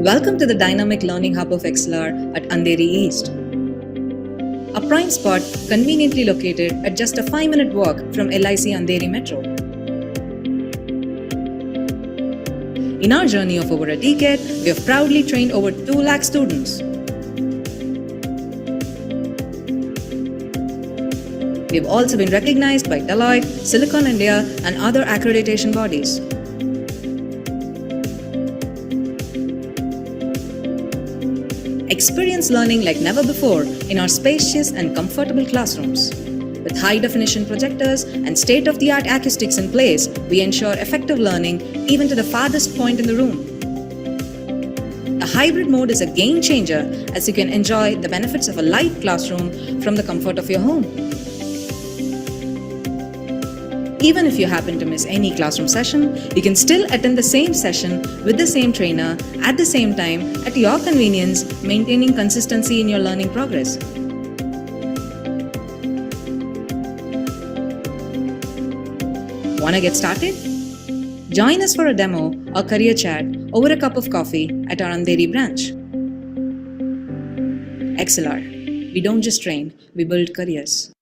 Welcome to the dynamic learning hub of XLR at Andheri East. A prime spot conveniently located at just a 5-minute walk from LIC Andheri Metro. In our journey of over a decade, we have proudly trained over 2 lakh students. We have also been recognized by Deloitte, Silicon India, and other accreditation bodies. Experience learning like never before in our spacious and comfortable classrooms. With high-definition projectors and state-of-the-art acoustics in place, we ensure effective learning even to the farthest point in the room. The hybrid mode is a game changer as you can enjoy the benefits of a light classroom from the comfort of your home. Even if you happen to miss any classroom session, you can still attend the same session with the same trainer at the same time at your convenience, maintaining consistency in your learning progress. Wanna get started? Join us for a demo or career chat over a cup of coffee at our Andheri branch. XLR. We don't just train, we build careers.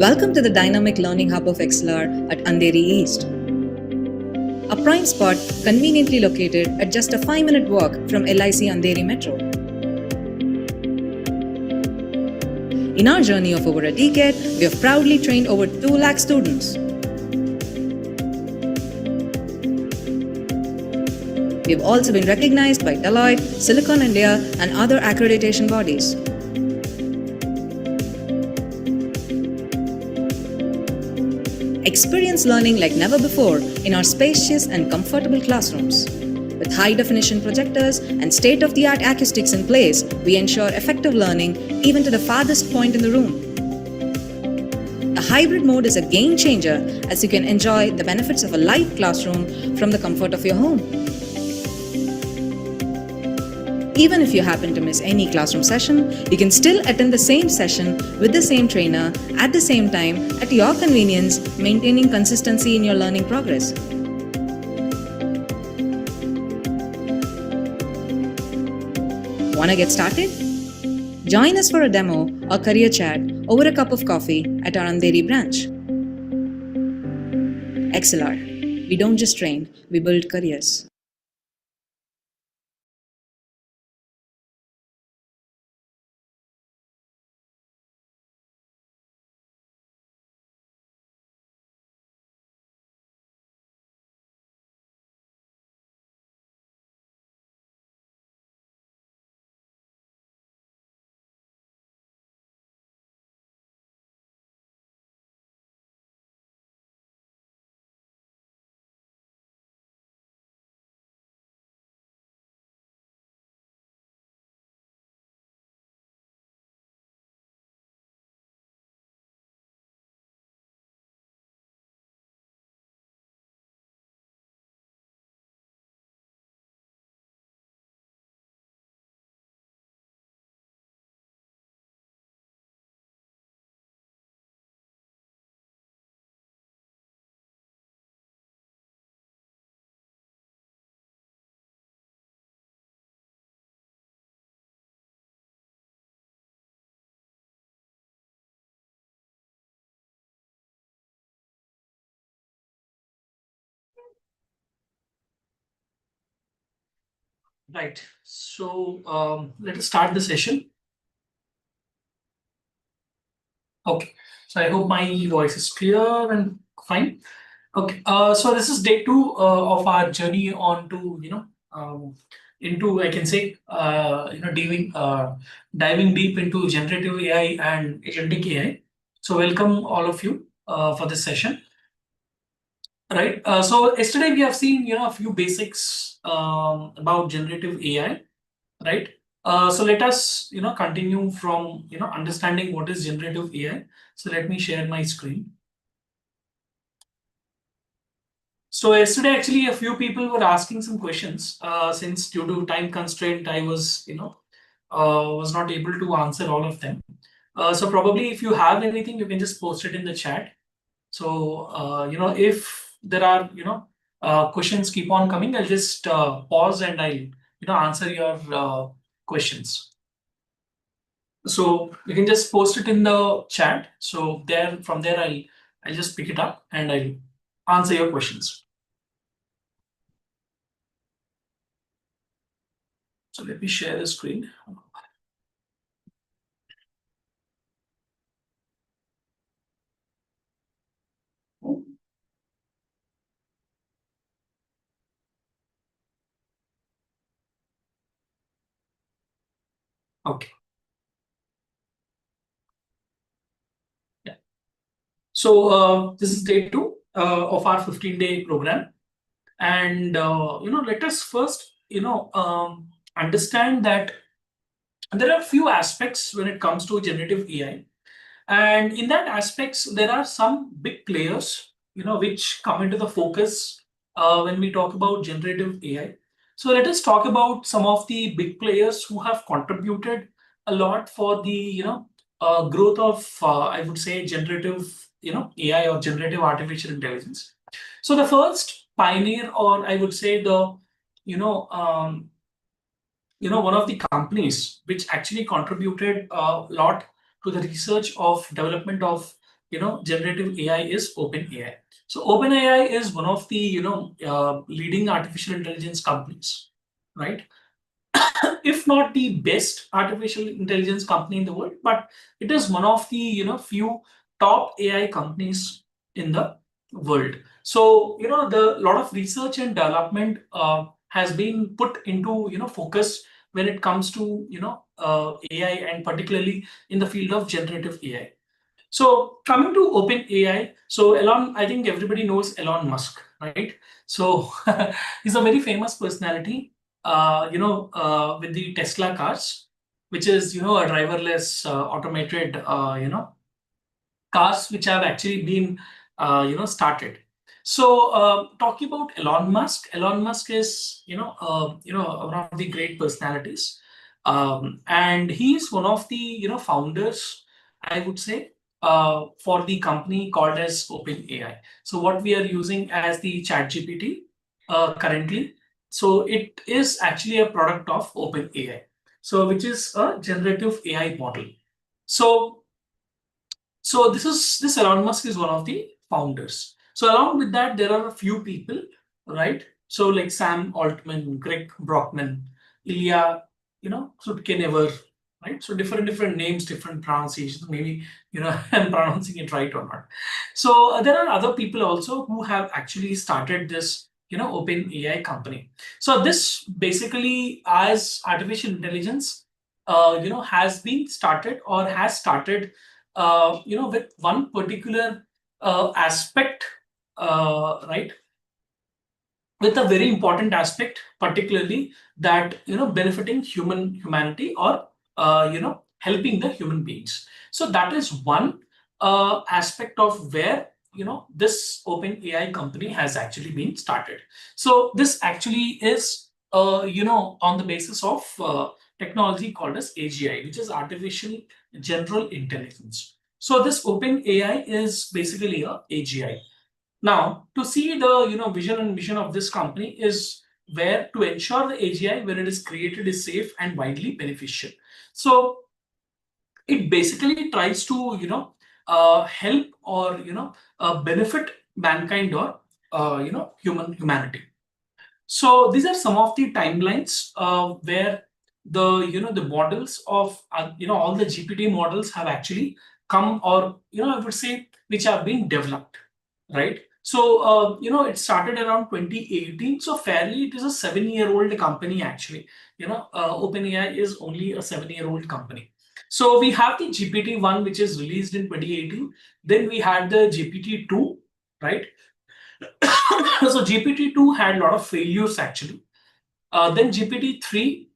Welcome to the dynamic learning hub of XLR at Andheri East, a prime spot conveniently located at just a 5-minute walk from LIC Andheri Metro. In our journey of over a decade, we have proudly trained over 2 lakh students. We have also been recognized by Deloitte, Silicon India, and other accreditation bodies. Experience learning like never before in our spacious and comfortable classrooms. With high-definition projectors and state-of-the-art acoustics in place, we ensure effective learning even to the farthest point in the room. The hybrid mode is a game changer as you can enjoy the benefits of a live classroom from the comfort of your home. Even if you happen to miss any classroom session, you can still attend the same session with the same trainer at the same time at your convenience, maintaining consistency in your learning progress. Want to get started? Join us for a demo or career chat over a cup of coffee at our Andheri branch. XLR. We don't just train, we build careers. Right. So let us start the session. Okay. So I hope my voice is clear and fine. Okay. So this is day 2 of our journey on to into, I can say, diving deep into generative AI and agentic AI. So welcome all of you for this session. Right. So yesterday we have seen a few basics about generative AI. Right. So let us continue from understanding what is generative AI. So let me share my screen. So yesterday actually a few people were asking some questions since due to time constraint I was not able to answer all of them. So probably if you have anything you can just post it in the chat. So if there are questions keep on coming, I'll just pause and I'll answer your questions. So you can just post it in the chat. So from there I'll just pick it up and I'll answer your questions. So let me share the screen. Okay. Yeah. So this is day 2 of our 15-day program, and let us first understand that there are few aspects when it comes to generative AI. And in that aspects, there are some big players, which come into the focus when we talk about generative AI. So let us talk about some of the big players who have contributed a lot for the, growth of, I would say, generative, AI or generative artificial intelligence. So the first pioneer, or I would say the, one of the companies which actually contributed a lot to the research of development of generative AI is OpenAI. So OpenAI is one of the leading artificial intelligence companies, right? If not the best artificial intelligence company in the world, but it is one of the few top AI companies in the world. So the lot of research and development has been put into focus when it comes to AI, and particularly in the field of generative AI. So coming to OpenAI, so Elon, I think everybody knows Elon Musk, right? So he's a very famous personality, with the Tesla cars, which is a driverless, automated, cars which have actually been started. So talking about Elon Musk is one of the great personalities, and he is one of the founders, I would say, for the company called as OpenAI. So what we are using as the ChatGPT currently, so it is actually a product of OpenAI, so which is a generative AI model. So this Elon Musk is one of the founders. So along with that, there are a few people, right? So like Sam Altman, Greg Brockman, Ilya, Sutkenever, right? So different names, different pronunciations. Maybe I'm pronouncing it right or not. So there are other people also who have actually started this open AI company. So this basically, as artificial intelligence has been started or has started with one particular aspect, right? With a very important aspect, particularly that benefiting humanity, or helping the human beings. So that is one aspect of where this open AI company has actually been started. So this actually is on the basis of technology called as AGI, which is artificial general intelligence. So this open AI is basically a AGI. Now, to see the vision and mission of this company is where to ensure the AGI, when it is created, is safe and widely beneficial. So it basically tries to help, or benefit mankind, or humanity. So these are some of the timelines where the models of all the GPT models have actually come, or I would say, which have been developed, right? So it started around 2018. So fairly, it is a 7-year-old company actually. OpenAI is only a 7-year-old company. So we have the GPT-1, which is released in 2018. Then we had the GPT-2, right? So GPT-2 had a lot of failures actually. Then GPT-3,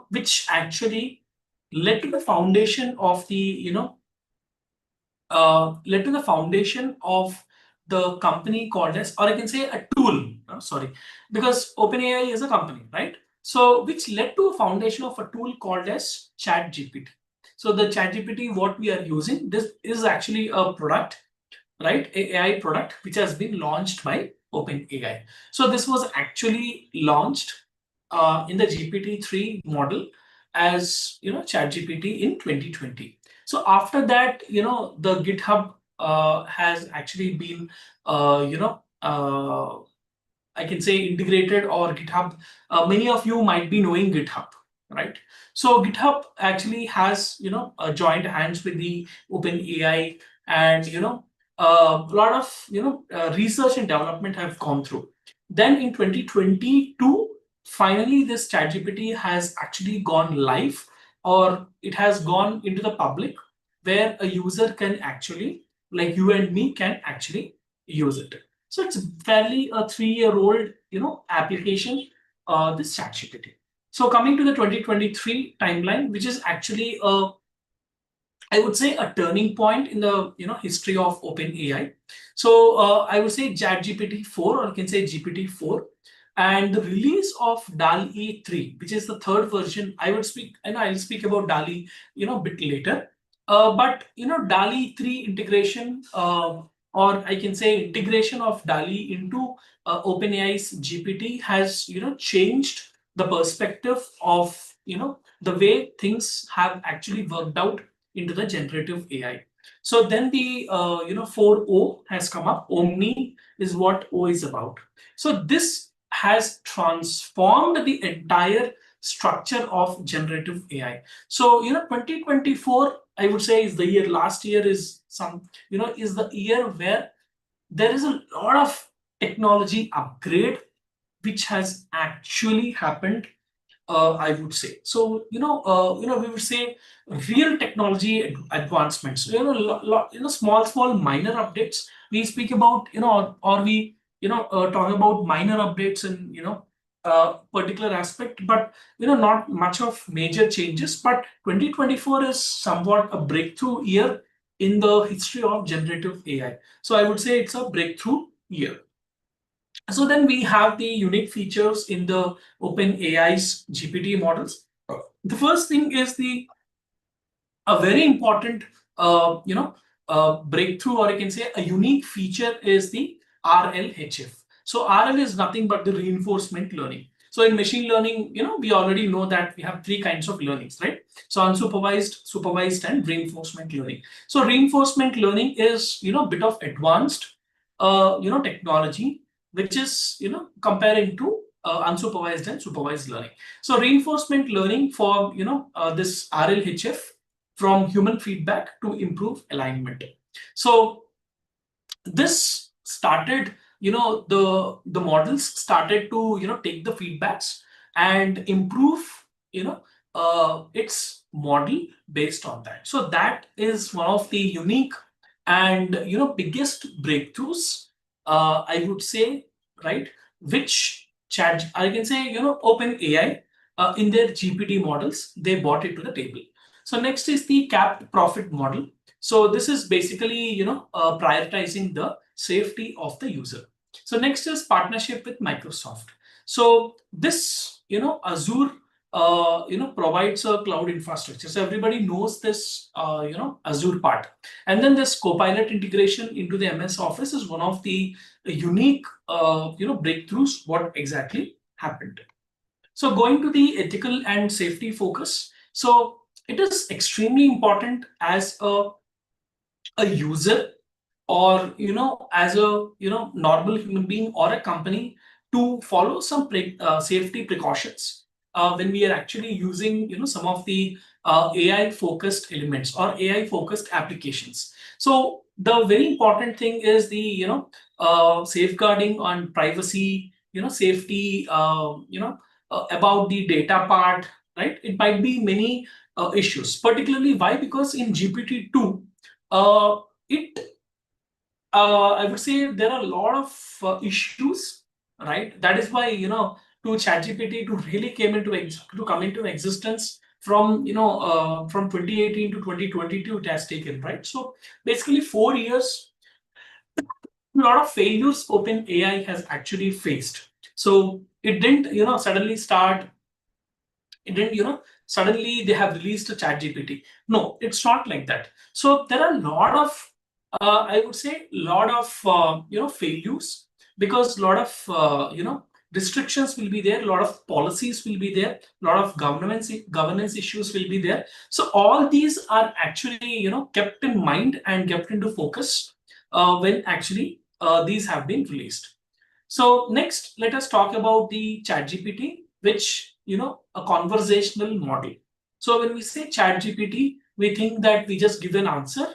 which actually led to the foundation of the, led to the foundation of the company called as, or I can say a tool, sorry, because OpenAI is a company, right? So which led to a foundation of a tool called as ChatGPT. So the ChatGPT, what we are using, this is actually a product, right? AI product which has been launched by OpenAI. So this was actually launched in the GPT-3 model as ChatGPT in 2020. So after that, the GitHub has actually been I can say integrated, or GitHub. Many of you might be knowing GitHub, right? So GitHub actually has joined hands with the OpenAI, and a lot of research and development have gone through. Then in 2022, finally this ChatGPT has actually gone live, or it has gone into the public, where a user can actually, like you and me, can actually use it. So it's fairly a 3-year-old application, this ChatGPT. So coming to the 2023 timeline, which is actually a, I would say, a turning point in the history of OpenAI. So I would say ChatGPT 4, or you can say GPT-4, and the release of DALL-E 3, which is the third version. I would speak, and I'll speak about DALL-E a bit later. But DALL-E 3 integration, or I can say integration of DALL-E into OpenAI's GPT has changed the perspective of the way things have actually worked out into the generative AI. So then the 4O has come up. Omni is what O is about. So this has transformed the entire structure of generative AI. So 2024, I would say, is the year. Last year is is the year where there is a lot of technology upgrade which has actually happened, I would say. So we would say real technology advancements. Small minor updates. We speak about or we talk about minor updates in particular aspect, but not much of major changes. But 2024 is somewhat a breakthrough year in the history of generative AI. So I would say it's a breakthrough year. So then we have the unique features in the OpenAI's GPT models. The first thing is a very important breakthrough, or I can say a unique feature, is the RLHF. So RL is nothing but the reinforcement learning. So in machine learning, we already know that we have three kinds of learnings, right? So unsupervised, supervised, and reinforcement learning. So reinforcement learning is a bit of advanced technology, which is comparing to unsupervised and supervised learning. So reinforcement learning for this RLHF from human feedback to improve alignment. So this started, the models started to take the feedbacks and improve its model based on that. So that is one of the unique and biggest breakthroughs, I would say, right, which chat I can say OpenAI in their GPT models, they brought it to the table. So next is the capped profit model. So this is basically prioritizing the safety of the user. So next is partnership with Microsoft. So this Azure provides a cloud infrastructure. So everybody knows this Azure part. And then this Copilot integration into the MS Office is one of the unique breakthroughs. What exactly happened? So going to the ethical and safety focus. So it is extremely important as a user, or as a normal human being or a company, to follow some safety precautions when we are actually using some of the AI focused elements or AI focused applications. So the very important thing is the safeguarding on privacy, safety, about the data part, right? It might be many issues, particularly why? Because in GPT-2, it I would say there are a lot of issues, right? That is why to ChatGPT to really come into existence from from 2018 to 2022 it has taken, right? So basically 4 years, a lot of failures OpenAI has actually faced. So it didn't suddenly start. It didn't suddenly they have released a chat gpt. No, it's not like that. So there are a lot of I would say lot of failures, because a lot of restrictions will be there, a lot of policies will be there, a lot of governance issues will be there. So all these are actually kept in mind and kept into focus when actually these have been released. So next, let us talk about the ChatGPT, which a conversational model. So when we say ChatGPT, we think that we just give an answer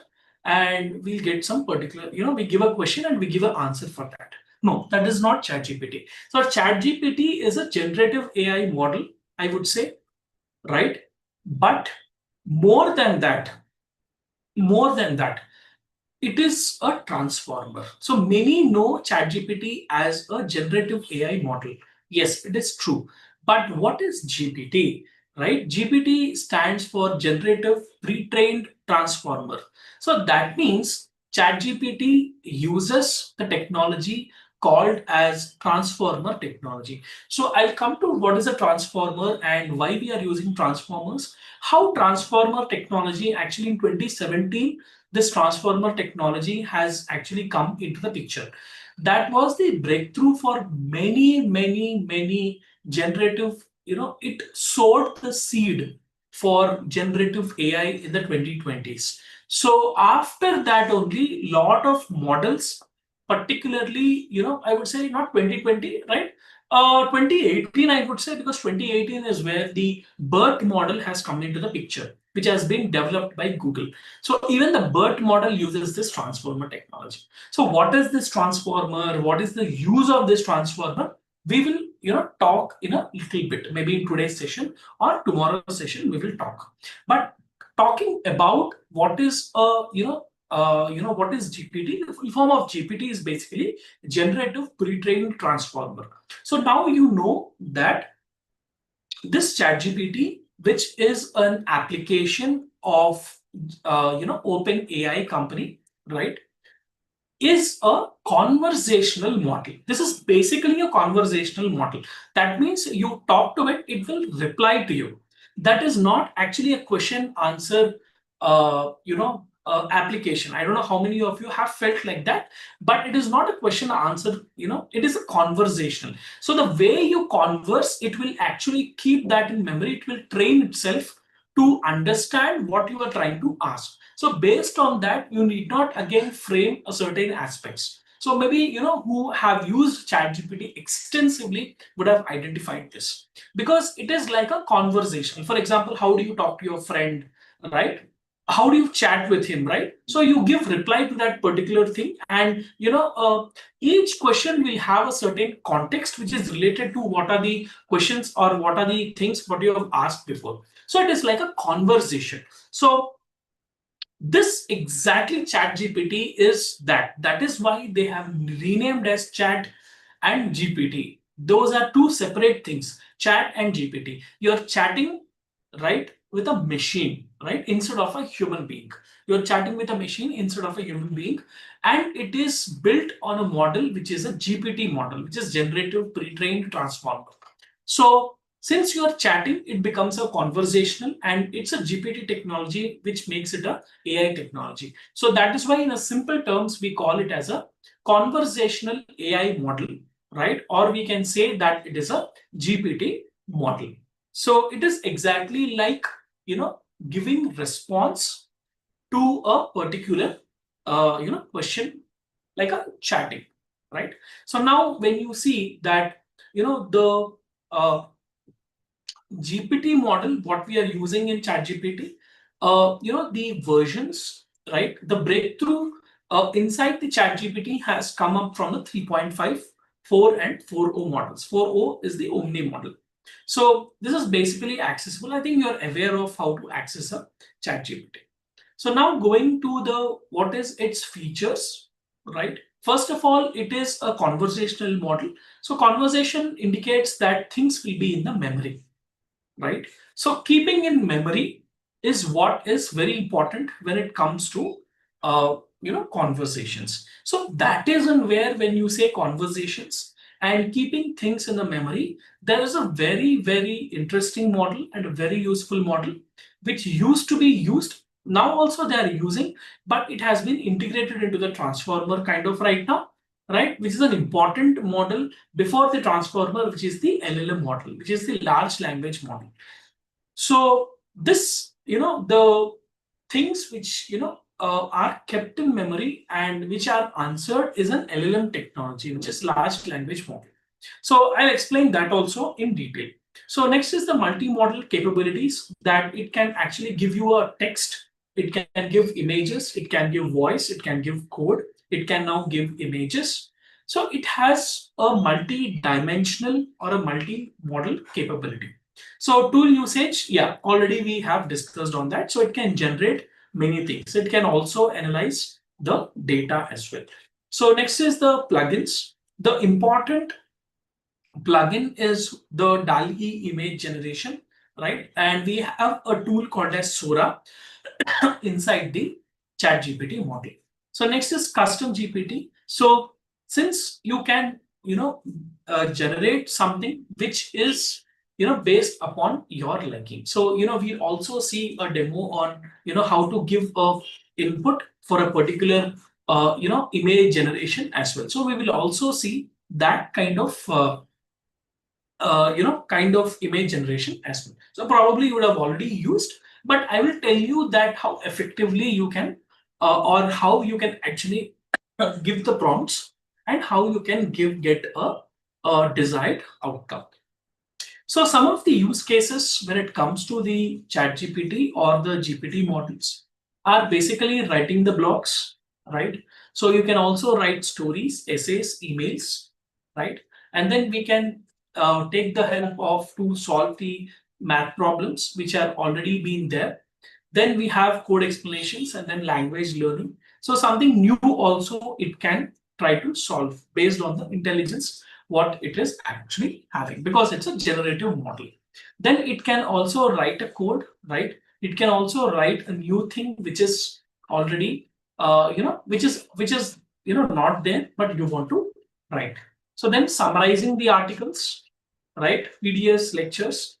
and we'll get some particular, we give a question and we give an answer for that. No, that is not ChatGPT. So ChatGPT is a generative AI model, I would say, right? But more than that, more than that, it is a transformer. So many know ChatGPT as a generative AI model. Yes, it is true. But what is GPT? Right? GPT stands for generative pre-trained transformer. So that means ChatGPT uses the technology called as transformer technology. So I'll come to what is a transformer and why we are using transformers. How transformer technology actually in 2017, this transformer technology has actually come into the picture. That was the breakthrough for many generative, it sowed the seed for generative AI in the 2020s. So after that only, lot of models, particularly, I would say not 2020, right? 2018, I would say, because 2018 is where the BERT model has come into the picture, which has been developed by Google. So even the BERT model uses this transformer technology. So what is this transformer? What is the use of this transformer? We will, talk in a little bit, maybe in today's session or tomorrow's session, we will talk. But talking about what is what is GPT? The full form of GPT is basically generative pre-trained transformer. So now you know that this ChatGPT, which is an application of OpenAI company, right, is a conversational model. This is basically a conversational model. That means you talk to it, it will reply to you. That is not actually a question answer, application. I don't know how many of you have felt like that, but it is not a question answer. It is a conversational. So the way you converse, it will actually keep that in memory. It will train itself to understand what you are trying to ask. So based on that, you need not again frame a certain aspects. So maybe who have used ChatGPT extensively would have identified this, because it is like a conversation. For example, how do you talk to your friend, right? How do you chat with him, right? So you give reply to that particular thing, and each question will have a certain context which is related to what are the questions or what are the things what you have asked before. So it is like a conversation. So this exactly chat gpt is that is why they have renamed as chat and gpt. Those are two separate things, chat and gpt. You're chatting, right, with a machine, right, instead of a human being. You're chatting with a machine instead of a human being, and it is built on a model which is a gpt model, which is generative pre-trained transformer. So since you are chatting, it becomes a conversational, and it's a GPT technology which makes it a AI technology. So that is why, in a simple terms, we call it as a conversational AI model, right? Or we can say that it is a GPT model. So it is exactly like giving response to a particular question, like a chatting, right? So now when you see that the GPT model, what we are using in ChatGPT, the versions, right? The breakthrough inside the ChatGPT has come up from the 3.5, 4, and 4.0 models. 4.0 is the Omni model. So this is basically accessible. I think you're aware of how to access a ChatGPT. So now going to the what is its features, right? First of all, it is a conversational model. So conversation indicates that things will be in the memory, right? So keeping in memory is what is very important when it comes to conversations. So that is in where, when you say conversations and keeping things in the memory, there is a very, very interesting model and a very useful model which used to be used. Now also they are using, but it has been integrated into the transformer kind of right now, right? Which is an important model before the transformer, which is the LLM model, which is the large language model. So this, the things which are kept in memory and which are answered is an LLM technology, which is large language model. So I'll explain that also in detail. So next is the multi-modal capabilities, that it can actually give you a text, it can give images, it can give voice, it can give code, it can now give images. So it has a multi-dimensional or a multi-modal capability. So tool usage, yeah, already we have discussed on that. So it can generate many things. It can also analyze the data as well. So next is the plugins. The important plugin is the DALL-E image generation, right? And we have a tool called as Sora inside the ChatGPT model. So next is custom GPT. So since you can, generate something which is, based upon your liking. So, we also see a demo on, how to give a input for a particular, image generation as well. So we will also see that kind of, kind of image generation as well. So probably you would have already used, but I will tell you that how effectively you can or how you can actually give the prompts and how you can get a desired outcome. So some of the use cases when it comes to the ChatGPT or the GPT models are basically writing the blogs, right? So you can also write stories, essays, emails, right? And then we can take the help of to solve the math problems which are already been there. Then we have code explanations and then language learning. So something new also it can try to solve based on the intelligence what it is actually having, because it's a generative model. Then it can also write a code, right? It can also write a new thing which is already which is not there but you want to write. So then summarizing the articles, right? PDFs, lectures,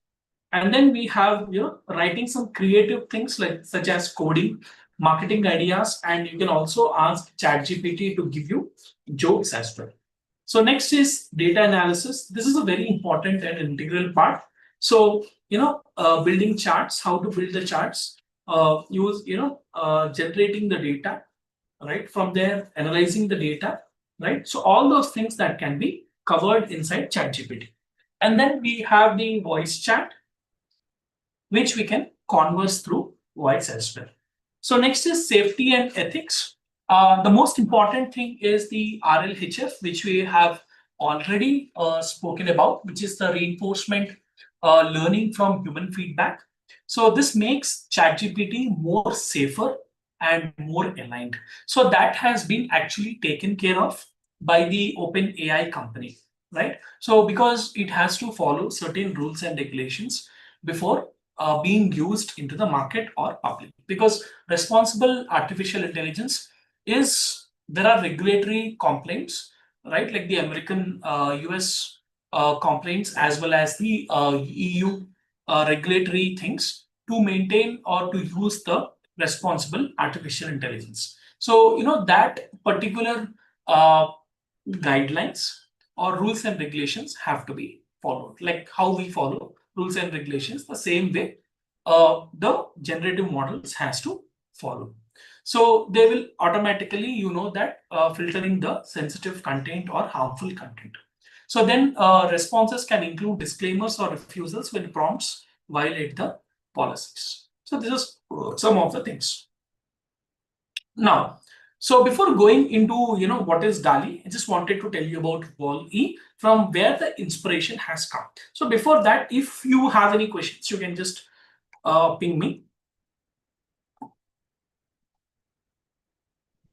and then we have writing some creative things like such as coding, marketing ideas, and you can also ask ChatGPT to give you jokes as well. So next is data analysis. This is a very important and integral part. So building charts, how to build the charts, use generating the data, right? From there, analyzing the data, right? So all those things that can be covered inside ChatGPT. And then we have the voice chat, which we can converse through voice as well. So next is safety and ethics. The most important thing is the RLHF, which we have already spoken about, which is the reinforcement learning from human feedback. So this makes ChatGPT more safer and more aligned. So that has been actually taken care of by the OpenAI company, right? So because it has to follow certain rules and regulations before being used into the market or public, because responsible artificial intelligence is, there are regulatory complaints, right? Like the American US complaints as well as the EU regulatory things to maintain or to use the responsible artificial intelligence. So that particular uh, guidelines or rules and regulations have to be followed, like how we follow rules and regulations, the same way the generative models has to follow. So they will automatically, that filtering the sensitive content or harmful content. So then responses can include disclaimers or refusals when prompts violate the policies. So this is some of the things. Now, so before going into what is DALI, I just wanted to tell you about Wall-E, from where the inspiration has come. So before that, if you have any questions, you can just ping me.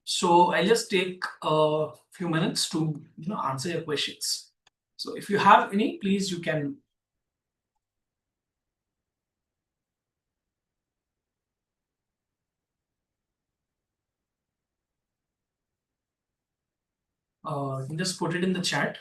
So I'll just take a few minutes to answer your questions. So if you have any, please you can. You can just put it in the chat.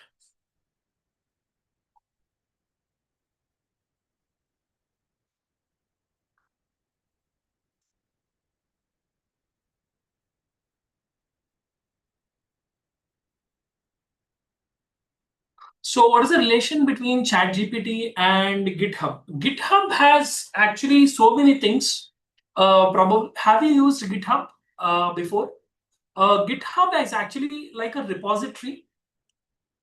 So what is the relation between ChatGPT and GitHub? GitHub has actually so many things. Probably have you used GitHub before? GitHub is actually like a repository.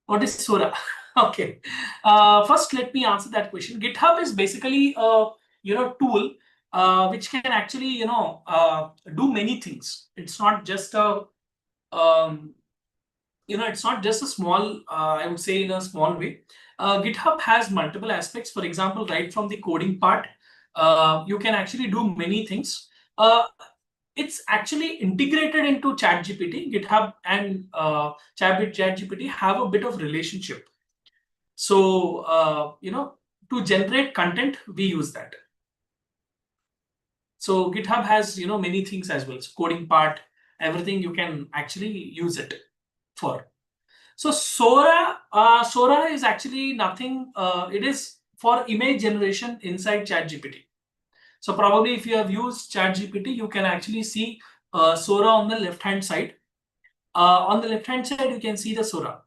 What is Sora? Okay. First, let me answer that question. GitHub is basically a tool which can actually do many things. It's not just a um, it's not just a small, I would say in a small way. GitHub has multiple aspects. For example, right from the coding part, you can actually do many things. It's actually integrated into ChatGPT. GitHub and ChatGPT have a bit of relationship. So, to generate content, we use that. So GitHub has, many things as well. So coding part, everything you can actually use it for. So Sora is actually nothing. It is for image generation inside ChatGPT. So probably if you have used ChatGPT, you can actually see Sora on the left hand side. On the left hand side, you can see the Sora.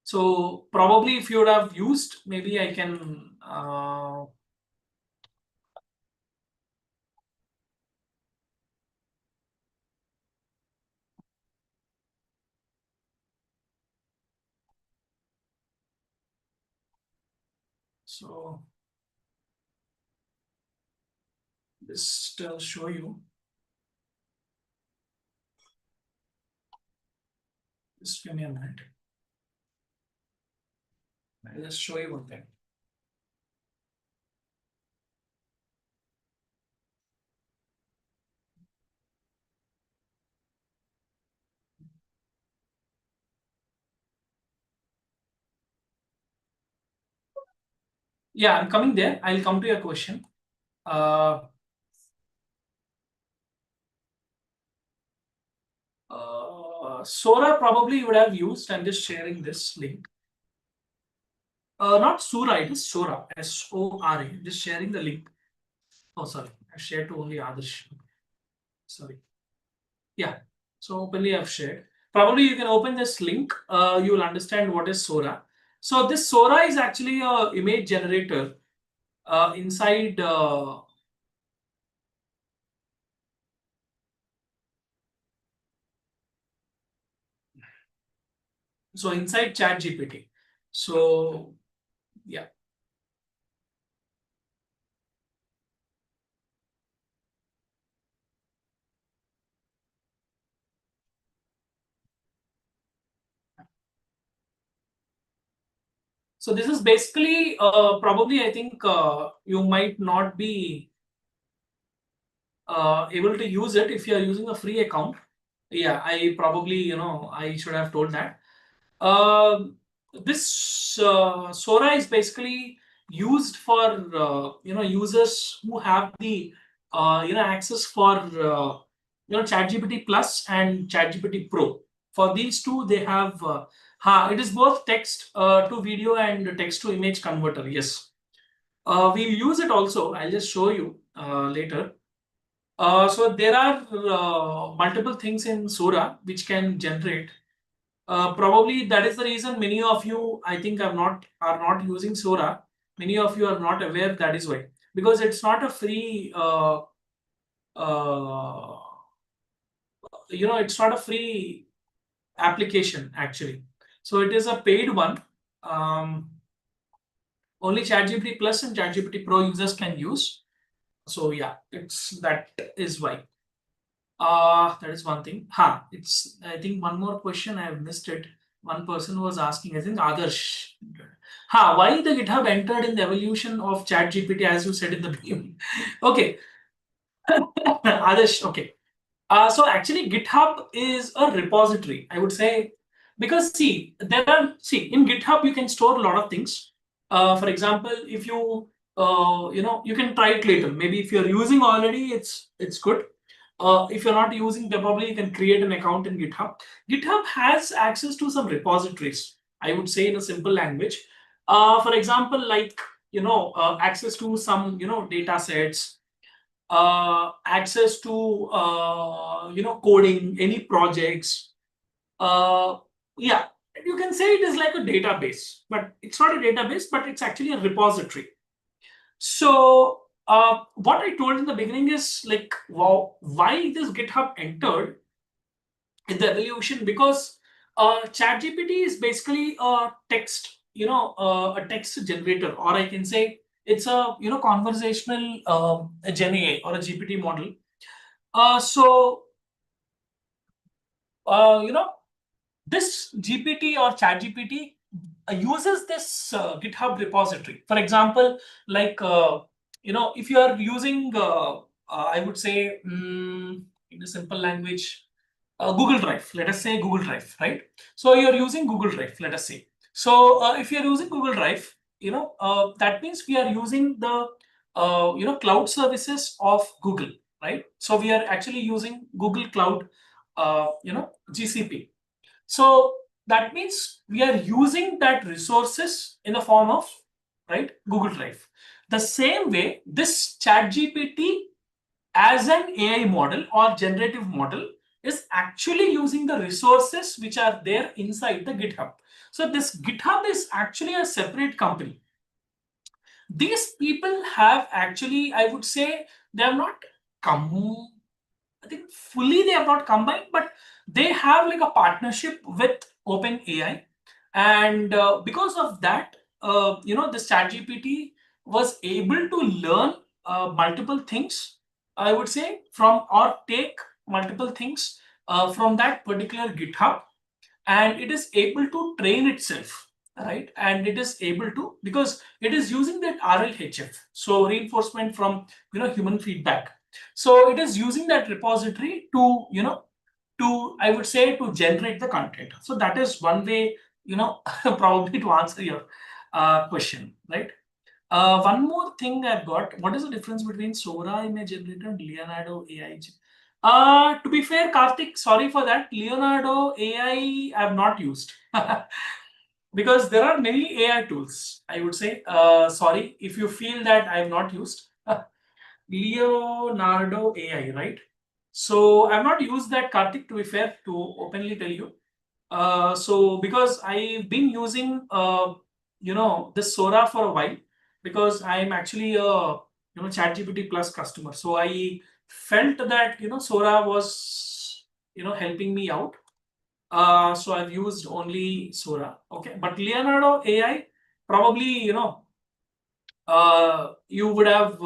So probably if you would have used, maybe I can. So just show you. Just give me a minute. I'll just show you one thing. Yeah, I'm coming there. I'll come to your question. Sora probably you would have used. I'm just sharing this link. Not Sora, it is Sora, S-O-R-A. Just sharing the link. Oh, sorry. I shared to only Adarsh. Sorry. Yeah. So openly I've shared. Probably you can open this link. You will understand what is Sora. So this Sora is actually a image generator inside. So inside ChatGPT. So yeah. So this is basically probably I think you might not be able to use it if you are using a free account. Yeah, I probably I should have told that. This Sora is basically used for users who have the access for ChatGPT Plus and ChatGPT Pro. For these two, they have it is both text to video and text to image converter. Yes, we'll use it also. I'll just show you later. So there are multiple things in Sora which can generate. Probably that is the reason many of you, I think, are not using Sora. Many of you are not aware. That is why, because it's not a free. Uh, it's not a free application actually. So it is a paid one. Only ChatGPT Plus and ChatGPT Pro users can use. So yeah, that is why. That is one thing. It's I think one more question I have missed it. One person was asking, I think Adarsh. Why the GitHub entered in the evolution of ChatGPT as you said in the beginning? Okay, Adarsh. Okay. So actually, GitHub is a repository, I would say, because see in GitHub you can store a lot of things. For example, if you you can try it later. Maybe if you're using already, it's good. If you're not using, then probably you can create an account in GitHub. GitHub has access to some repositories, I would say in a simple language. For example, like access to some data sets, access to coding, any projects. Yeah, you can say it is like a database, but it's not a database, but it's actually a repository. So what I told in the beginning is like, wow, why this GitHub entered in the evolution, because ChatGPT is basically a text, a text generator, or I can say it's a conversational a Gen AI or a GPT model. So this GPT or ChatGPT uses this GitHub repository. For example, like if you are using, I would say, in a simple language, Google Drive. Let us say Google Drive, right? So you're using Google Drive. Let us say. So if you're using Google Drive, that means we are using the cloud services of Google, right? So we are actually using Google Cloud, GCP. So that means we are using that resources in the form of, right, Google Drive. The same way, this ChatGPT as an AI model or generative model is actually using the resources which are there inside the GitHub. So this GitHub is actually a separate company. These people have actually, I would say, they have not come, I think fully they have not combined, but they have like a partnership with OpenAI, and because of that, this ChatGPT was able to learn multiple things, I would say, from or take multiple things from that particular GitHub, and it is able to train itself, right? And it is able to, because it is using that RLHF, so reinforcement from human feedback. So it is using that repository to I would say, to generate the content. So that is one way, probably to answer your question, right? One more thing I've got. What is the difference between Sora image generator and Leonardo AI? To be fair, Karthik, sorry for that. Leonardo AI I have not used because there are many AI tools. I would say, sorry if you feel that I have not used Leonardo AI, right? So I've not used that, Karthik, to be fair, to openly tell you. So because I've been using this Sora for a while, because I'm actually a ChatGPT Plus customer. So I felt that Sora was helping me out. So I've used only Sora. Okay, but Leonardo AI probably you would have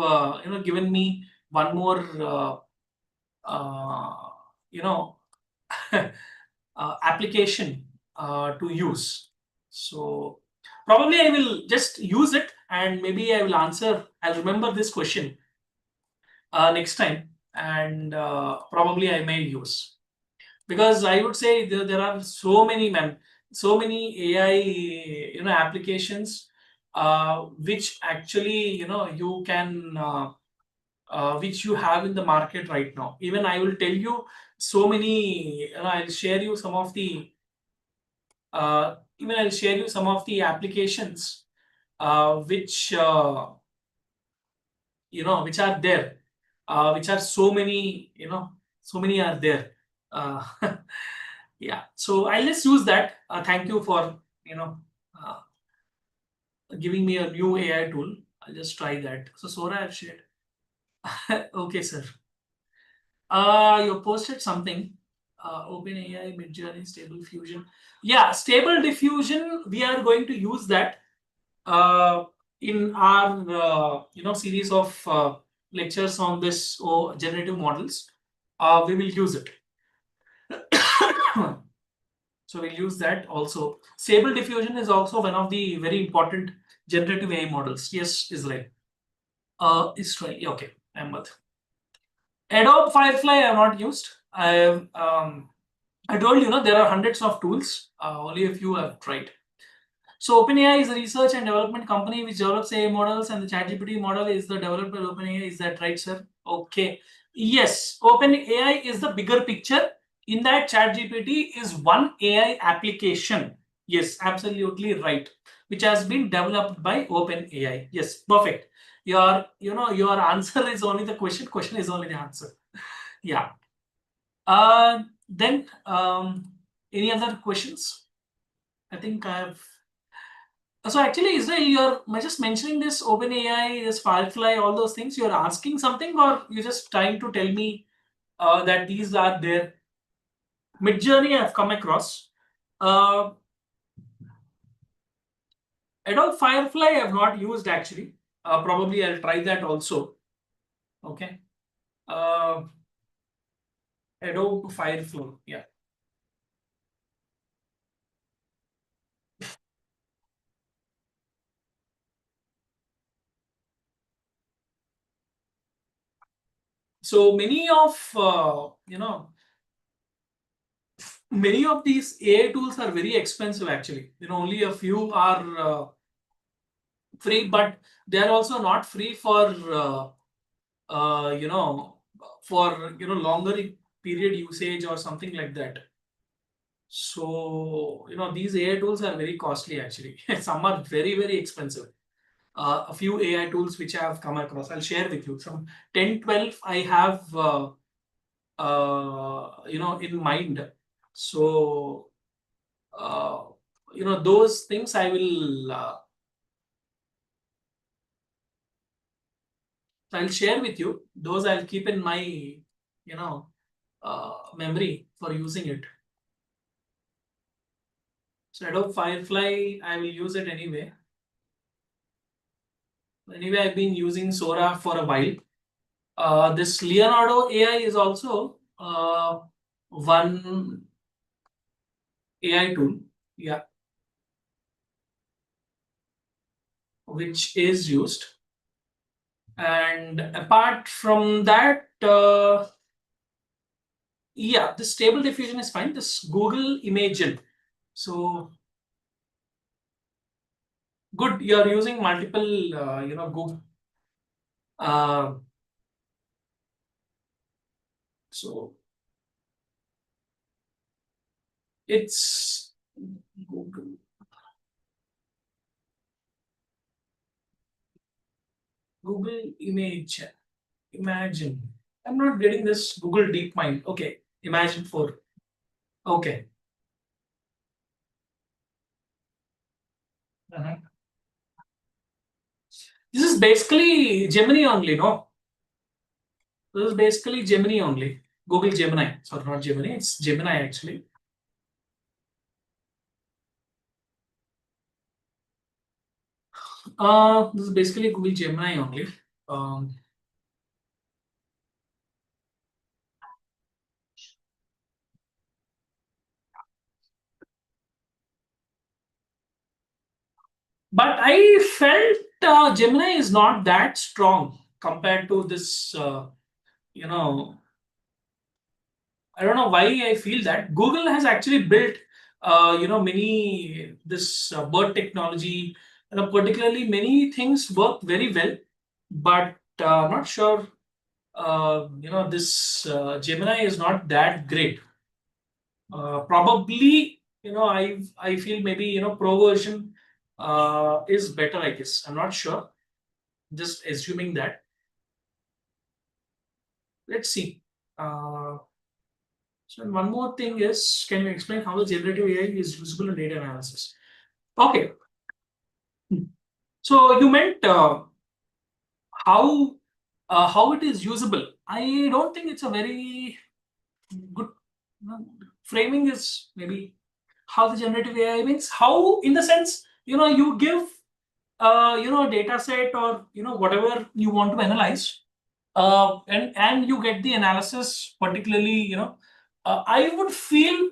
given me one more uh, you know application to use. So probably I will just use it, and maybe I will answer. I'll remember this question next time, and probably I may use, because I would say there are so many so many AI applications which actually you can which you have in the market right now. Even I will tell you so many. I'll share you some of the even I'll share you some of the applications which which are there, which are so many, so many are there. Uh, yeah, so I'll just use that. Thank you for uh, giving me a new AI tool. I'll just try that. So Sora I've shared. Okay, sir. You posted something. OpenAI, Midjourney, Stable Diffusion. Yeah, Stable Diffusion. We are going to use that uh, in our series of lectures on this generative models. We will use it. So we'll use that also. Stable Diffusion is also one of the very important generative AI models. Yes, Israel. Israel. Okay, Ahmed. Adobe Firefly I have not used. I told you, there are hundreds of tools. Only a few I've tried. So OpenAI is a research and development company which develops AI models, and the ChatGPT model is the developed by OpenAI. Is that right, sir? Okay. Yes, OpenAI is the bigger picture. In that, ChatGPT is one AI application. Yes, absolutely right. Which has been developed by OpenAI. Yes, perfect. Your answer is only the question. Question is only the answer. Yeah. Then any other questions? I think I have. So actually, Israel, you're just mentioning this OpenAI, this Firefly, all those things. You're asking something, or you're just trying to tell me that these are there? Midjourney, I've come across. Uh, Adobe Firefly, I've not used actually. Probably I'll try that also. Okay. Uh, Adobe Firefly. Yeah. So many of these AI tools are very expensive actually. Only a few are free, but they are also not free for uh, you know longer period usage or something like that. So these AI tools are very costly actually. Some are very, very expensive. A few AI tools which I have come across, I'll share with you. Some 10, 12 I have in mind. So uh, those things I will I'll share with you. Those I'll keep in my memory for using it. So Adobe Firefly, I will use it anyway. Anyway, I've been using Sora for a while. This Leonardo AI is also one AI tool, yeah, which is used. And apart from that, yeah, this stable diffusion is fine. This Google Imagen. So good, you're using multiple, Google. Uh, so it's Google. Google Image. Imagine. I'm not getting this Google DeepMind. Okay, Imagine 4. Okay. Uh-huh. This is basically Gemini only, no? This is basically Gemini only. Google Gemini. Sorry, not Gemini. It's Gemini actually. This is basically Google Gemini only. Um, but I felt Gemini is not that strong compared to this. You know, I don't know why I feel that Google has actually built, many this bird technology. Particularly many things work very well, but I'm not sure. This Gemini is not that great. Probably, I feel maybe Pro version is better. I guess I'm not sure. Just assuming that. Let's see. So one more thing is, can you explain how the generative AI is usable in data analysis? Okay. So you meant how how it is usable. I don't think it's a very good framing. Is maybe how the generative AI means how, in the sense, you give a data set or whatever you want to analyze, and you get the analysis. Particularly, I would feel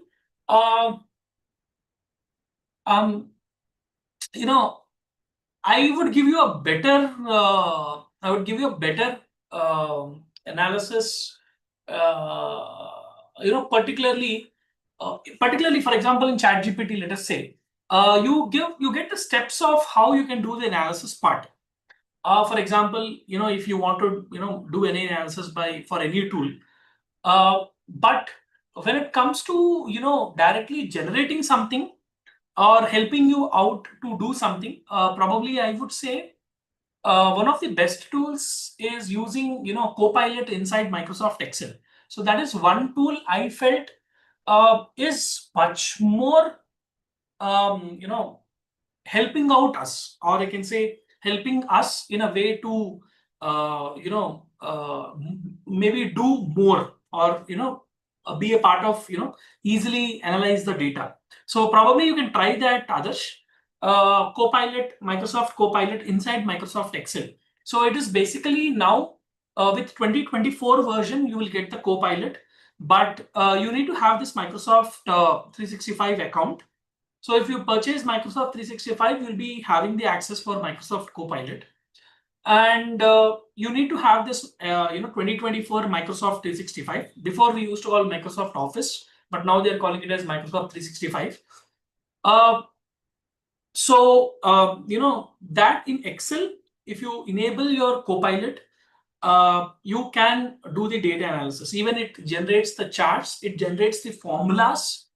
uh, um you know I would give you a better analysis. Particularly for example in ChatGPT, let us say, you get the steps of how you can do the analysis part. For example, if you want to do any analysis by for any tool, but when it comes to directly generating something or helping you out to do something, probably I would say one of the best tools is using Copilot inside Microsoft Excel. So that is one tool I felt is much more helping out us, or I can say helping us in a way to maybe do more, or be a part of easily analyze the data. So probably you can try that, Adarsh. Copilot, Microsoft Copilot inside Microsoft Excel. So it is basically now with 2024 version you will get the Copilot, but you need to have this Microsoft 365 account. So if you purchase Microsoft 365, you'll be having the access for Microsoft Copilot. And you need to have this 2024 Microsoft 365. Before we used to call Microsoft Office, but now they're calling it as Microsoft 365. That in Excel, if you enable your Copilot, you can do the data analysis. Even it generates the charts, it generates the formulas,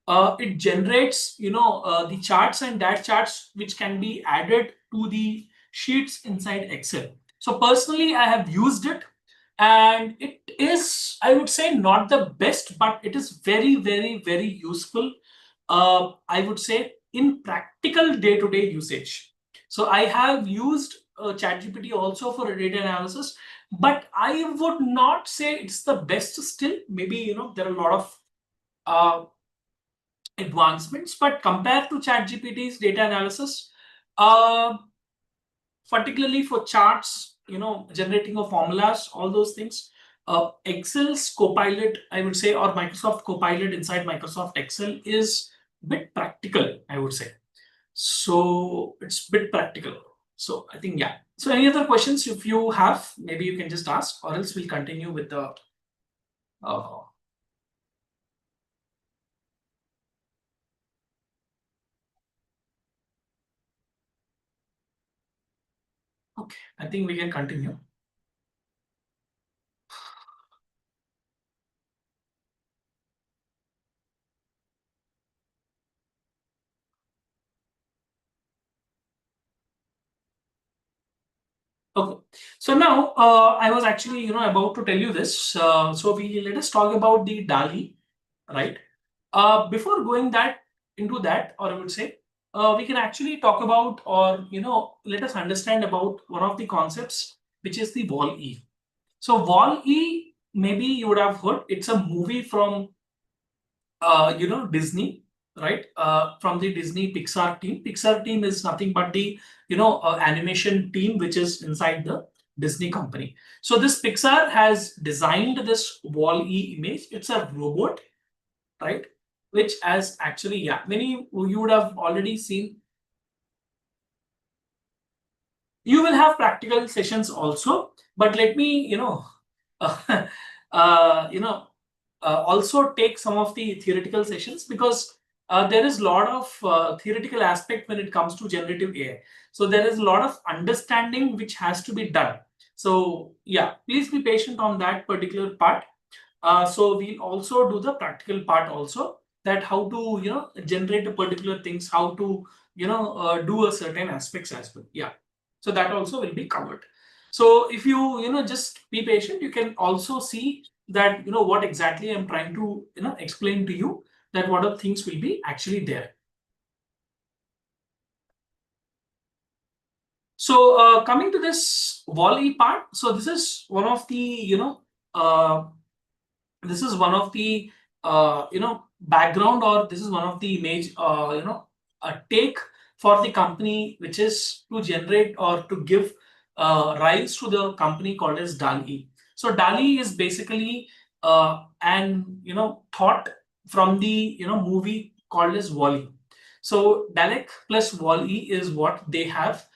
it generates the charts and that charts which can be added to the sheets inside Excel. So personally I have used it, and it is, I would say, not the best, but it is very, very, very useful, I would say, in practical day-to-day usage. So I have used ChatGPT also for data analysis, but I would not say it's the best still. Maybe there are a lot of advancements, but compared to ChatGPT's data analysis, uh, particularly for charts, generating of formulas, all those things. Excel's Copilot, I would say, or Microsoft Copilot inside Microsoft Excel is a bit practical, I would say. So it's a bit practical. So I think, yeah. So any other questions if you have, maybe you can just ask, or else we'll continue with the uh, okay, I think we can continue. Okay, so now I was actually about to tell you this. So we let us talk about the DALI, right? Before going that into that, or I would say, we can actually talk about, or let us understand about one of the concepts, which is the Wall-E. So Wall-E, maybe you would have heard. It's a movie from Disney, right? From the Disney Pixar team. Pixar team is nothing but the animation team which is inside the Disney company. So this Pixar has designed this Wall-E image. It's a robot, right? Which has actually, yeah, many you would have already seen. You will have practical sessions also, but let me, uh, uh, you know, also take some of the theoretical sessions, because there is a lot of theoretical aspect when it comes to generative AI. So there is a lot of understanding which has to be done. So yeah, please be patient on that particular part. So we'll also do the practical part also, that how to generate a particular things, how to do a certain aspects as well. Yeah, so that also will be covered. So if you just be patient, you can also see that what exactly I'm trying to explain to you, that what are things will be actually there. So coming to this Wall-E part, so this is one of the this is one of the background, or this is one of the image a take for the company, which is to generate or to give rise to the company called as DALI. So DALI is basically an thought from the movie called as Wall-E. So Dalek plus Wall-E is what they have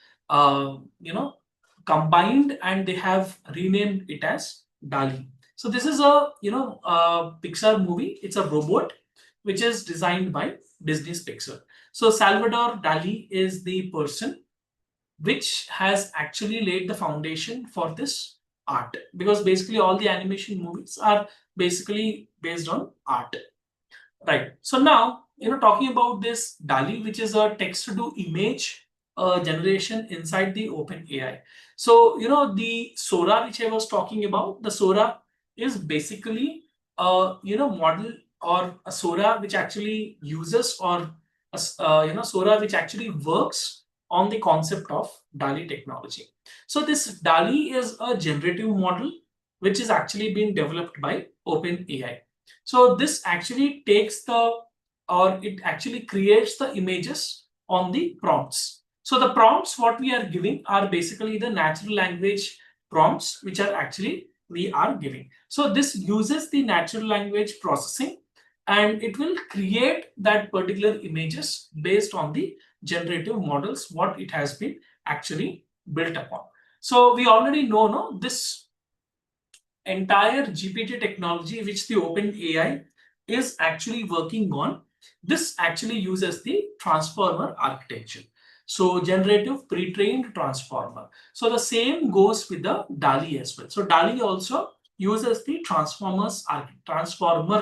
combined, and they have renamed it as DALI. So this is a Pixar movie. It's a robot which is designed by Disney's Pixar. So Salvador Dali is the person which has actually laid the foundation for this art, because basically all the animation movies are basically based on art. Right. So now, talking about this DALI, which is a text to image generation inside the OpenAI. So, the Sora, which I was talking about, the Sora is basically a, model, or a Sora which actually uses, or Sora which actually works on the concept of DALI technology. So this DALI is a generative model which is actually being developed by OpenAI. So this actually takes the, or it actually creates the images on the prompts. So the prompts what we are giving are basically the natural language prompts which are actually we are giving. So this uses the natural language processing, and it will create that particular images based on the generative models what it has been actually built upon. So we already know, no, this entire GPT technology which the OpenAI is actually working on, this actually uses the transformer architecture. So generative pre-trained transformer. So the same goes with the DALI as well. So DALI also uses the transformer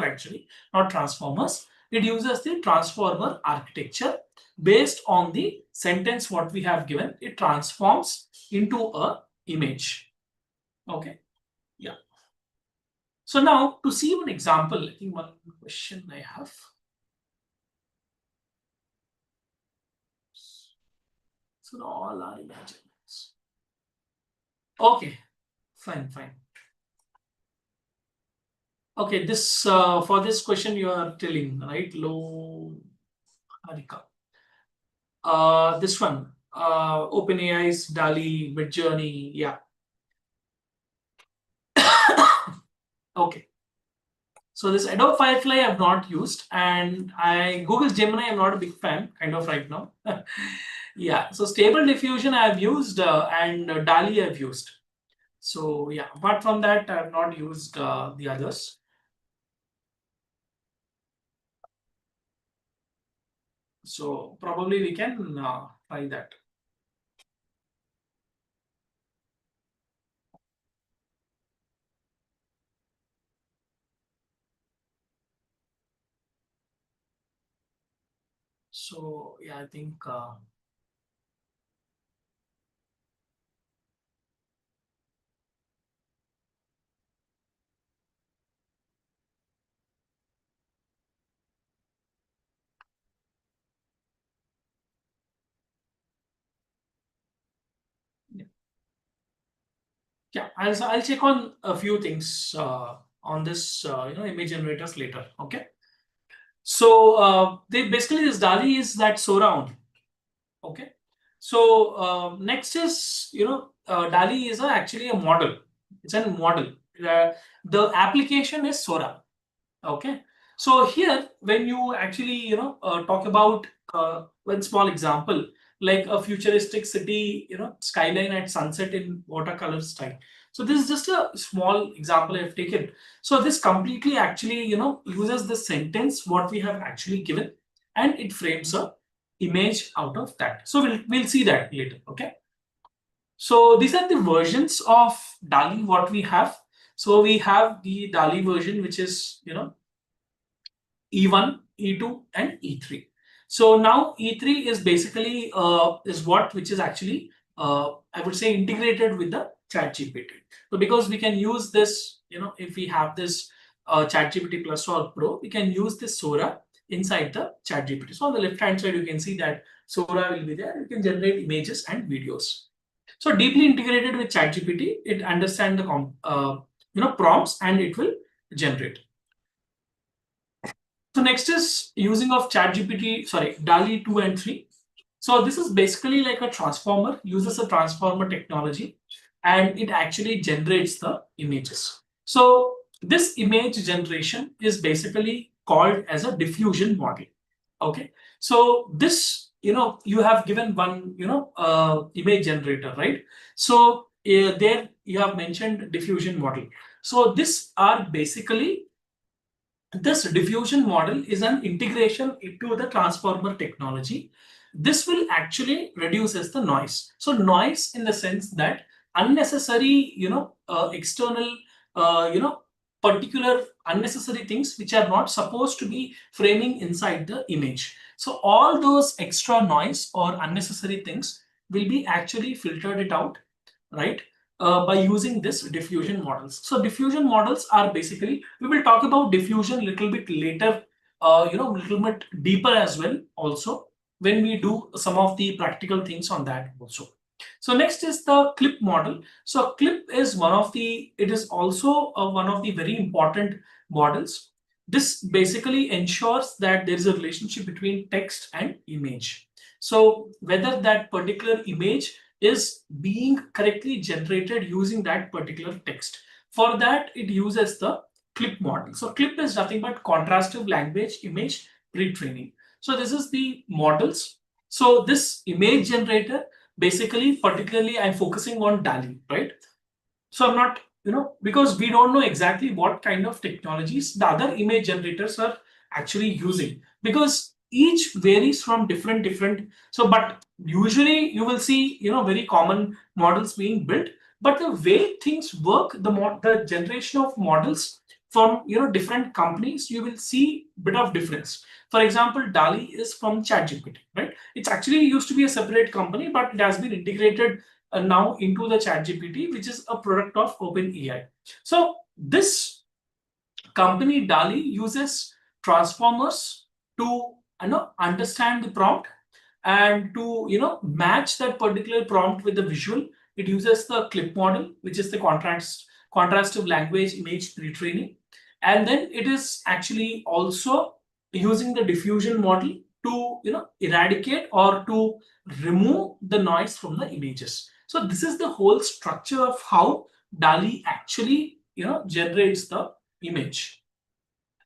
actually, not transformers. It uses the transformer architecture. Based on the sentence what we have given, it transforms into a image. Okay. Yeah. So now to see one example, I think one question I have. So all are imaginings. Okay, fine. Okay, this for this question you are telling, right? Low Harika. This one. OpenAI's DALI, Midjourney, yeah. Okay. So this Adobe Firefly I've not used, and Google Gemini I'm not a big fan kind of right now. Yeah, so Stable Diffusion I've used, and DALI I've used. So yeah, apart from that I've not used the others. So probably we can try that. So yeah, I think yeah, I'll check on a few things on this image generators later. Okay. So they basically this DALI is that surround. Okay. So next is DALI is actually a model. It's a model. The application is Sora. Okay. So here, when you actually talk about one small example, like a futuristic city, skyline at sunset in watercolor style. So this is just a small example I've taken. So this completely actually uses the sentence what we have actually given, and it frames a image out of that. So we'll see that later. Okay. So these are the versions of DALI what we have. So we have the DALI version, which is E1, E2, and E3. So now E3 is basically is what which is actually I would say integrated with the ChatGPT. So because we can use this, if we have this ChatGPT Plus or Pro, we can use this Sora inside the ChatGPT. So on the left hand side, you can see that Sora will be there. You can generate images and videos. So deeply integrated with ChatGPT, it understands the prompts and it will generate. So next is using of ChatGPT, sorry, DALI 2 and 3. So this is basically like a transformer, uses a transformer technology, and it actually generates the images. So this image generation is basically called as a diffusion model. Okay. So this, you have given one, image generator, right? So there you have mentioned diffusion model. So this are basically this diffusion model is an integration into the transformer technology. This will actually reduces the noise. So noise in the sense that unnecessary, external, particular unnecessary things which are not supposed to be framing inside the image. So all those extra noise or unnecessary things will be actually filtered it out, right? By using this diffusion models. So diffusion models are basically, we will talk about diffusion a little bit later, little bit deeper as well also when we do some of the practical things on that also. So next is the clip model. So clip is one of the, it is also one of the very important models. This basically ensures that there is a relationship between text and image. So whether that particular image is being correctly generated using that particular text. For that, it uses the clip model. So clip is nothing but contrastive language image pre-training. So this is the models. So this image generator, basically, particularly I'm focusing on DALI, right? So I'm not, because we don't know exactly what kind of technologies the other image generators are actually using, because each varies from different. So, but usually you will see, very common models being built. But the way things work, the generation of models from different companies, you will see bit of difference. For example, DALI is from ChatGPT, right? It's actually used to be a separate company, but it has been integrated now into the ChatGPT, which is a product of OpenAI. So this company DALI uses transformers to understand the prompt and to match that particular prompt with the visual. It uses the clip model, which is the contrastive language image retraining, and then it is actually also using the diffusion model to eradicate or to remove the noise from the images. So this is the whole structure of how DALL-E actually generates the image.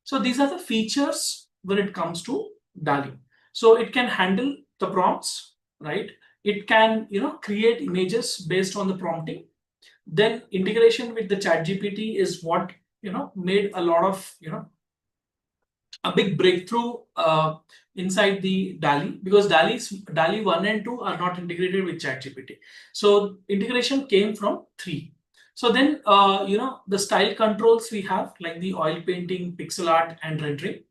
So these are the features when it comes to DALL-E. So it can handle the prompts, right? It can create images based on the prompting. Then integration with the ChatGPT is what made a lot of a big breakthrough inside the DALL-E, because DALL-E 1 and 2 are not integrated with ChatGPT. So integration came from 3. So then the style controls we have, like the oil painting, pixel art, and rendering.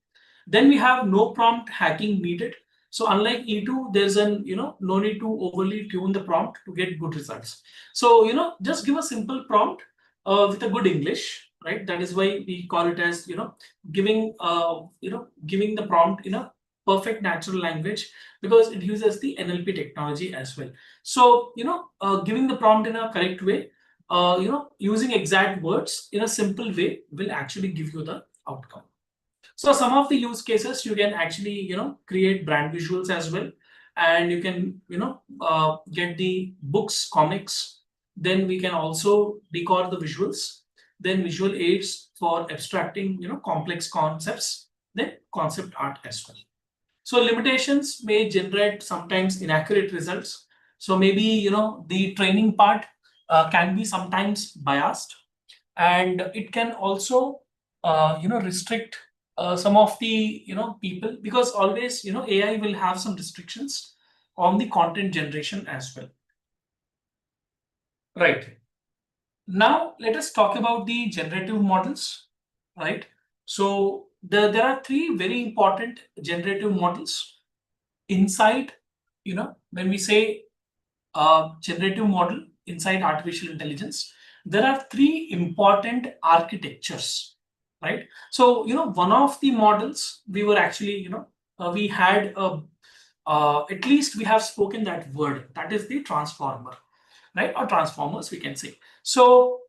Then we have no prompt hacking needed. So unlike E2, there's an no need to overly tune the prompt to get good results. So just give a simple prompt with a good English, right? That is why we call it as giving giving the prompt in a perfect natural language, because it uses the NLP technology as well. So giving the prompt in a correct way, using exact words in a simple way will actually give you the outcome. So some of the use cases, you can actually create brand visuals as well, and you can get the books, comics. Then we can also decode the visuals, then visual aids for abstracting complex concepts, then concept art as well. So limitations may generate sometimes inaccurate results. So maybe the training part can be sometimes biased, and it can also restrict some of the people, because always AI will have some restrictions on the content generation as well. Right. Now let us talk about the generative models. Right. So there are three very important generative models inside. When we say generative model inside artificial intelligence, there are three important architectures, right? So one of the models, we were actually we had at least we have spoken that word, that is the transformer, right? Or transformers, we can say. So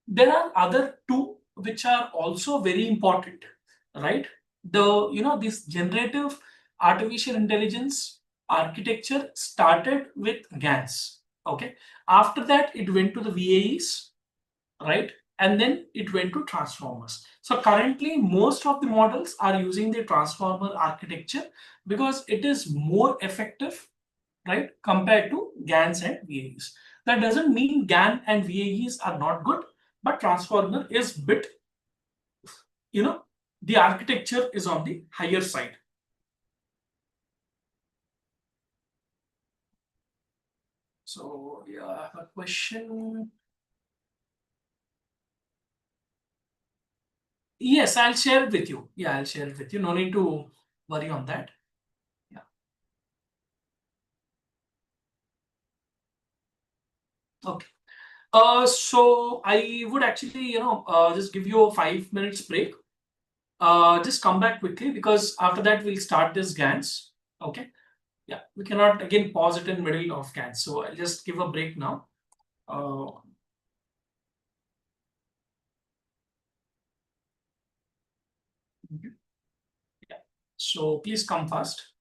there are other two which are also very important, right? This generative artificial intelligence architecture started with GANs. Okay, after that it went to the VAEs, right? And then it went to transformers. So currently most of the models are using the transformer architecture because it is more effective, right, compared to GANs and VAEs. That doesn't mean GAN and VAEs are not good, but transformer is bit, the architecture is on the higher side. So yeah, I have a question. Yes, I'll share it with you. Yeah, I'll share it with you. No need to worry on that. Yeah. Okay. So I would actually, just give you a 5 minutes break. Just come back quickly, because after that we'll start this GANs. Okay. Yeah, we cannot again pause it in middle of GANs. So I'll just give a break now. Uh, yeah. So please come fast.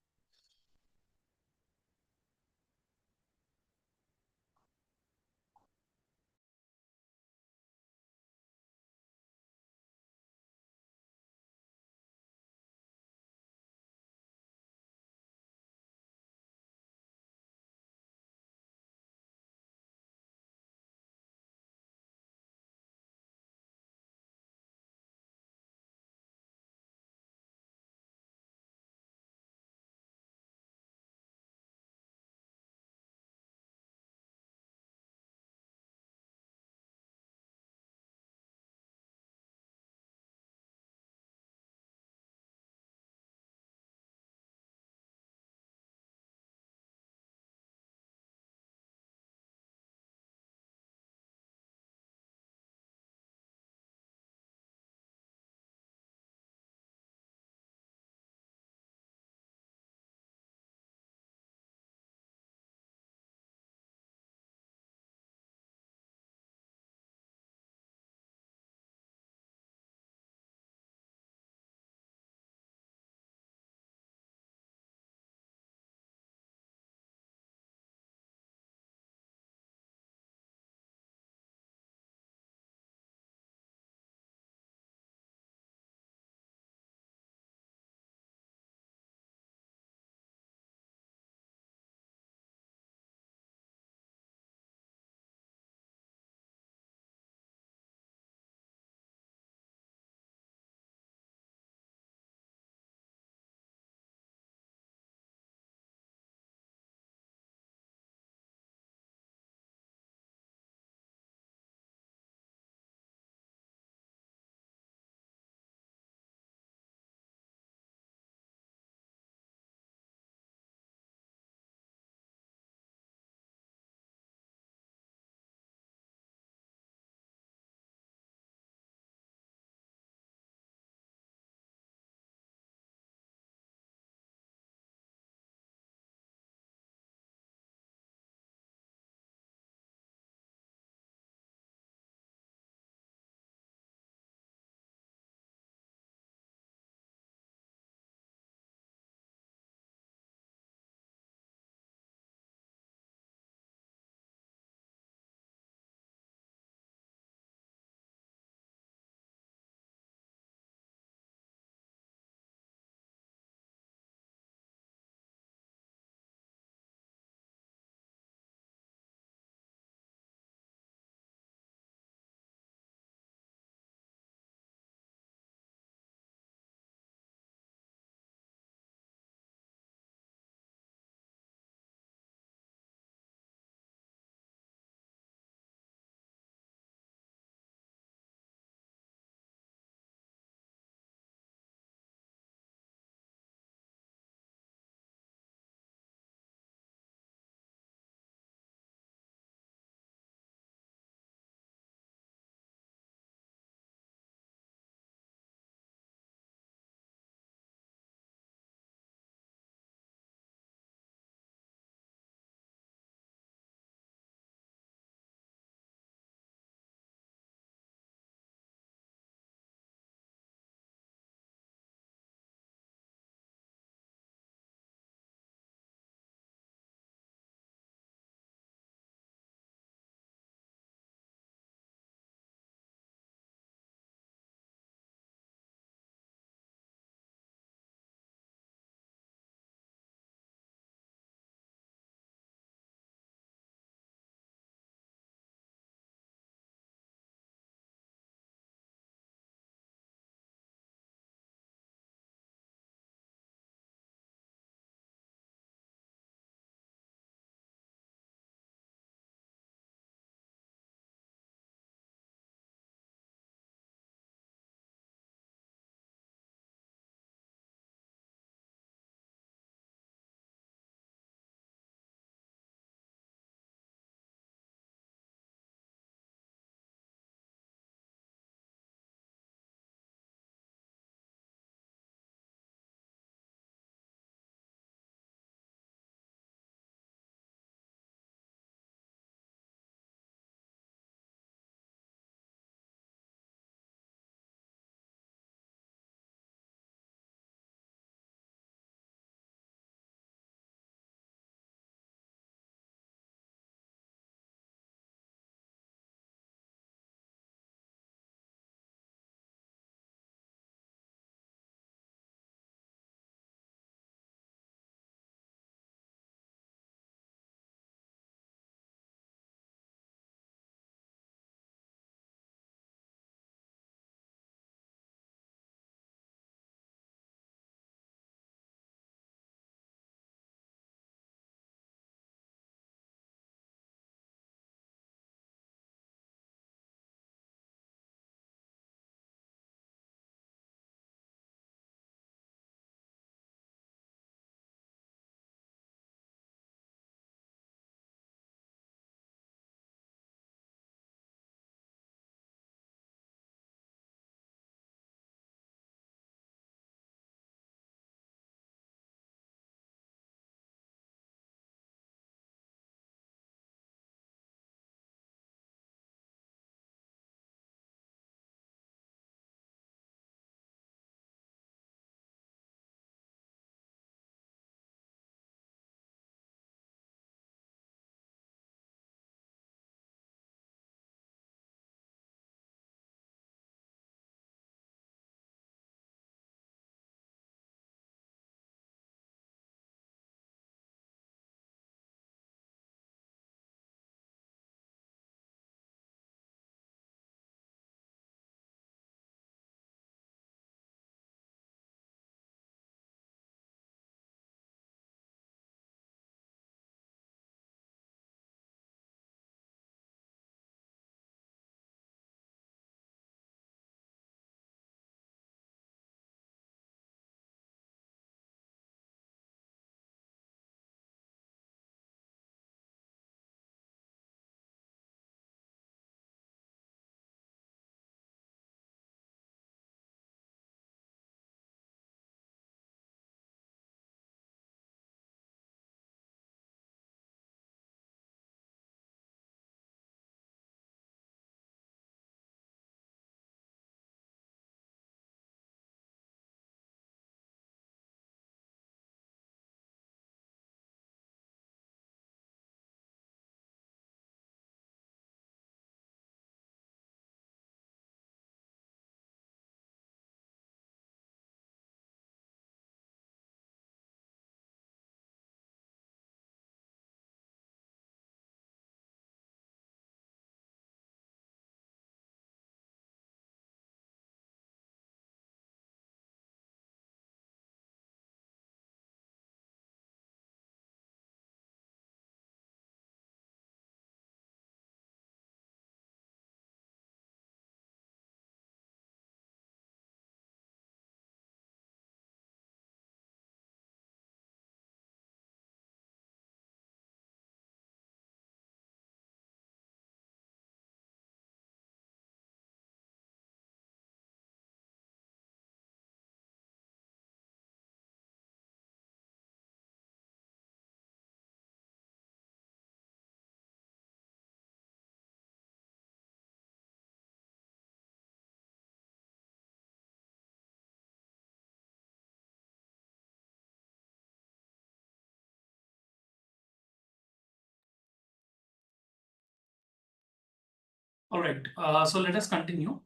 All right. So let us continue.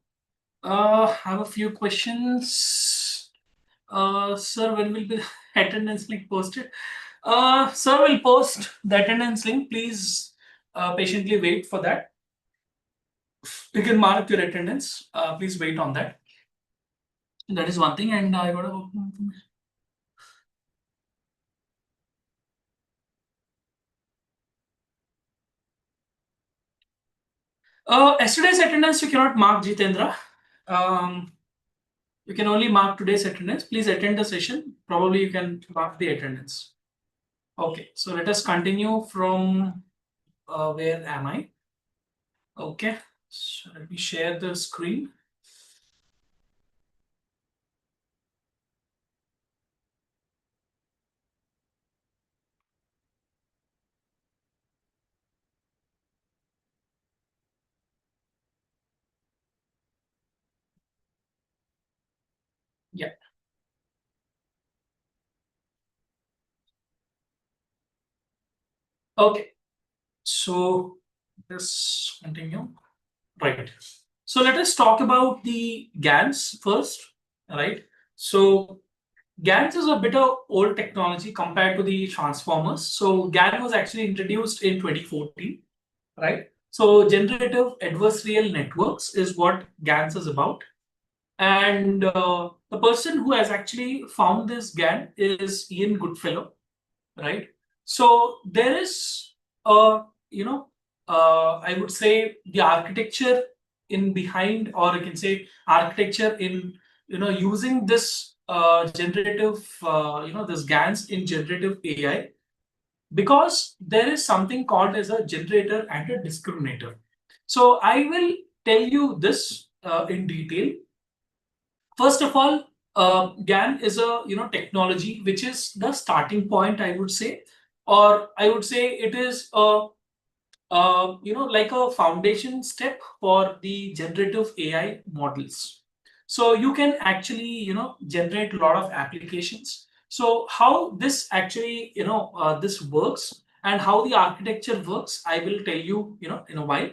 Have a few questions. Sir, when will the attendance link posted? Sir will post the attendance link. Please patiently wait for that. You can mark your attendance. Please wait on that. That is one thing. And I got a yesterday's attendance you cannot mark, Jitendra. You can only mark today's attendance. Please attend the session. Probably you can mark the attendance. Okay, so let us continue from where am I? Okay, so let me share the screen. Yeah. Okay, so let's continue. Right. So let us talk about the GANs first. Right. So GANs is a bit of old technology compared to the transformers. So GAN was actually introduced in 2014, right? So generative adversarial networks is what GANs is about. And the person who has actually found this GAN is Ian Goodfellow, right? So there is a, I would say the architecture in behind, or I can say architecture in, using this generative, this GANs in generative AI, because there is something called as a generator and a discriminator. So I will tell you this in detail. First of all, GAN is a technology which is the starting point, I would say, or I would say it is a like a foundation step for the generative AI models. So you can actually generate a lot of applications. So how this actually this works and how the architecture works, I will tell you in a while.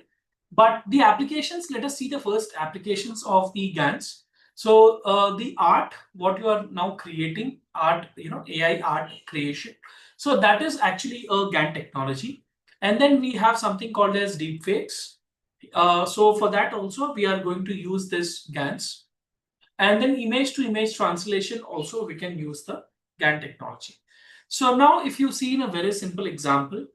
But the applications, let us see the first applications of the GANs. So the art, what you are now creating, art, AI art creation. So that is actually a GAN technology. And then we have something called as deepfakes. So for that also, we are going to use this GANs. And then image to image translation also, we can use the GAN technology. So now if you see in a very simple example,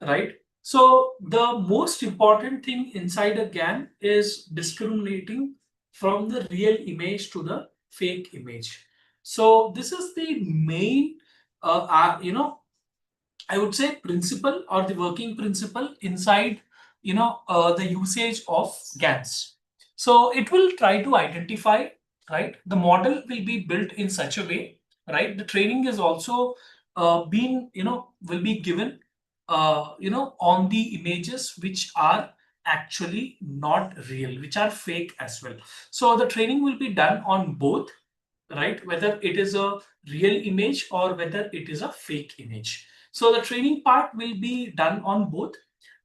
right? So the most important thing inside a GAN is discriminating from the real image to the fake image. So this is the main, I would say principle or the working principle inside, the usage of GANs. So it will try to identify, right? The model will be built in such a way, right? The training is also will be given, on the images which are actually not real, which are fake as well. So the training will be done on both, right? Whether it is a real image or whether it is a fake image. So the training part will be done on both,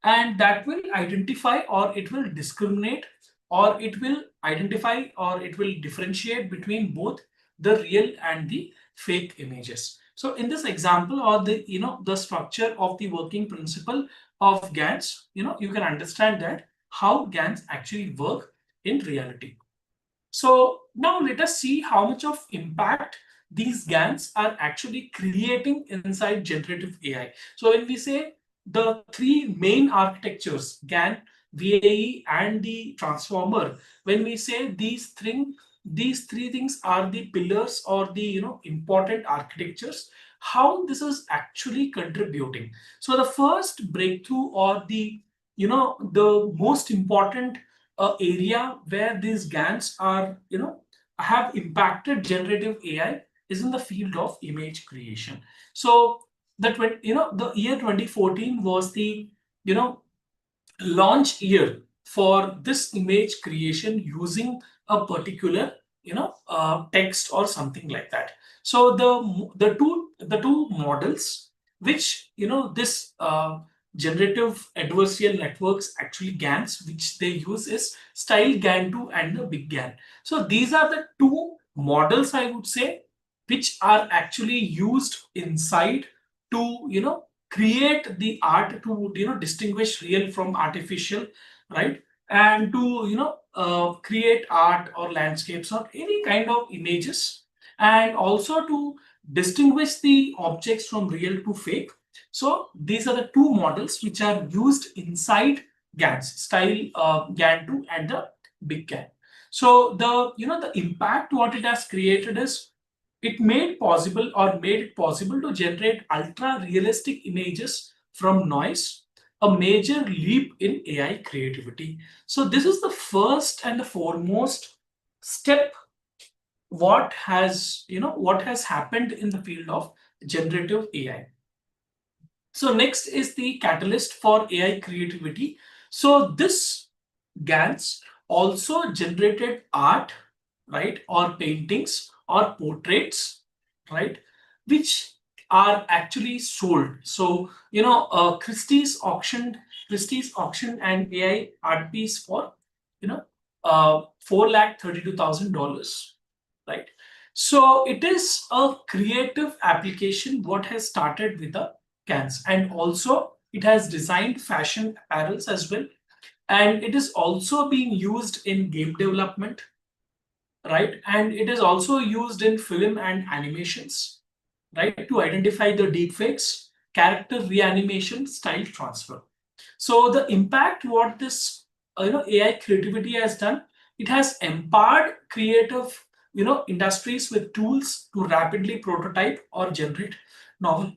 and that will identify, or it will discriminate, or it will identify, or it will differentiate between both the real and the fake images. So in this example, or the the structure of the working principle of GANs, you can understand that how GANs actually work in reality. So now let us see how much of impact these GANs are actually creating inside generative AI. So when we say the three main architectures, GAN, VAE, and the transformer, when we say these three things are the pillars or the important architectures, how this is actually contributing. So the first breakthrough, or the the most important area where these GANs are, have impacted generative AI is in the field of image creation. So the year 2014 was the, launch year for this image creation using a particular, text or something like that. So the two models which this generative adversarial networks, actually GANs, which they use is style GAN 2 and the big GAN. So these are the two models, I would say, which are actually used inside to create the art, to distinguish real from artificial, right? And to create art or landscapes or any kind of images, and also to distinguish the objects from real to fake. So these are the two models which are used inside GANs, style GAN 2 and the big GAN. So the impact what it has created is it made it possible to generate ultra realistic images from noise, a major leap in AI creativity. So this is the first and the foremost step what has happened in the field of generative AI. So next is the catalyst for AI creativity. So this GANs also generated art, right, or paintings or portraits, right, which are actually sold. So Christie's auctioned an AI art piece for 4,32,000, right? So it is a creative application what has started with the GANs, and also it has designed fashion apparels as well, and it is also being used in game development, right? And it is also used in film and animations, right, to identify the deepfakes, character reanimation, style transfer. So the impact what this AI creativity has done, it has empowered creative industries with tools to rapidly prototype or generate novel.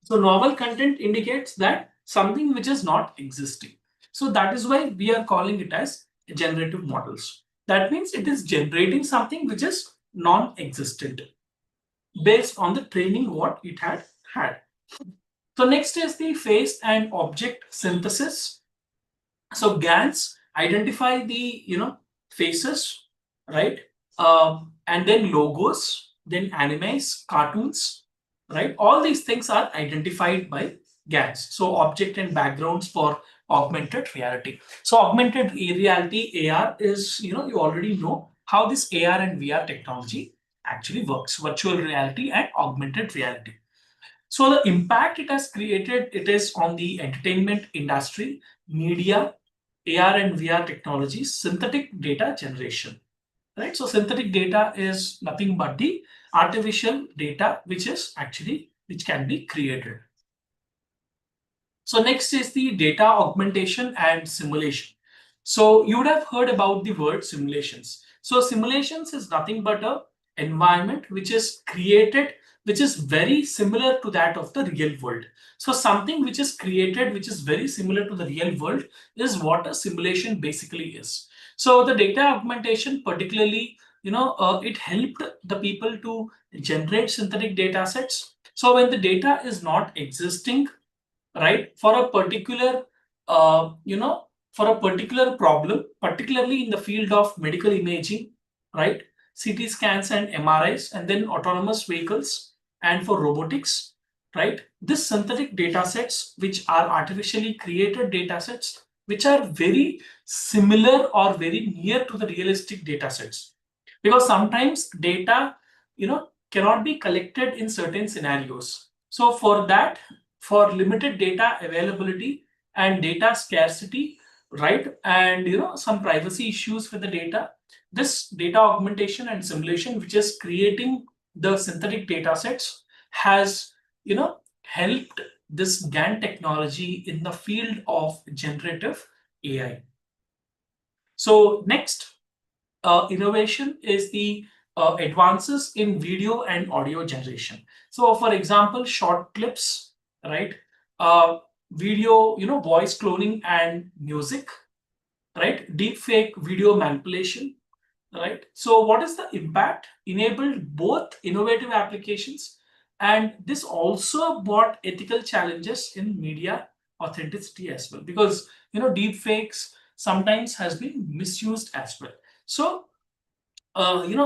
So novel content indicates that something which is not existing. So that is why we are calling it as generative models. That means it is generating something which is non-existent based on the training what it had had. So next is the face and object synthesis. So GANs identify the faces, right? And then logos, then animes, cartoons, right? All these things are identified by GANs. So object and backgrounds for augmented reality. So augmented reality AR is you already know how this AR and VR technology actually works. Virtual reality and augmented reality. So the impact it has created, it is on the entertainment industry, media, AR and VR technologies, synthetic data generation, right? So synthetic data is nothing but the artificial data which can be created. So next is the data augmentation and simulation. So you would have heard about the word simulations. So simulations is nothing but a environment which is created, which is very similar to that of the real world. So something which is created, which is very similar to the real world, is what a simulation basically is. So the data augmentation, particularly, it helped the people to generate synthetic data sets. So when the data is not existing, right, for a particular for a particular problem, particularly in the field of medical imaging, right, CT scans and MRIs, and then autonomous vehicles, and for robotics, right, this synthetic data sets which are artificially created data sets which are very similar or very near to the realistic data sets, because sometimes data cannot be collected in certain scenarios. So for that, for limited data availability and data scarcity, right, and some privacy issues with the data, this data augmentation and simulation which is creating the synthetic data sets has helped this GAN technology in the field of generative AI. So next innovation is the advances in video and audio generation. So for example, short clips, right? Video, voice cloning and music, right? Deep fake video manipulation, right? So what is the impact? Enabled both innovative applications, and this also brought ethical challenges in media authenticity as well, because deep fakes sometimes has been misused as well. So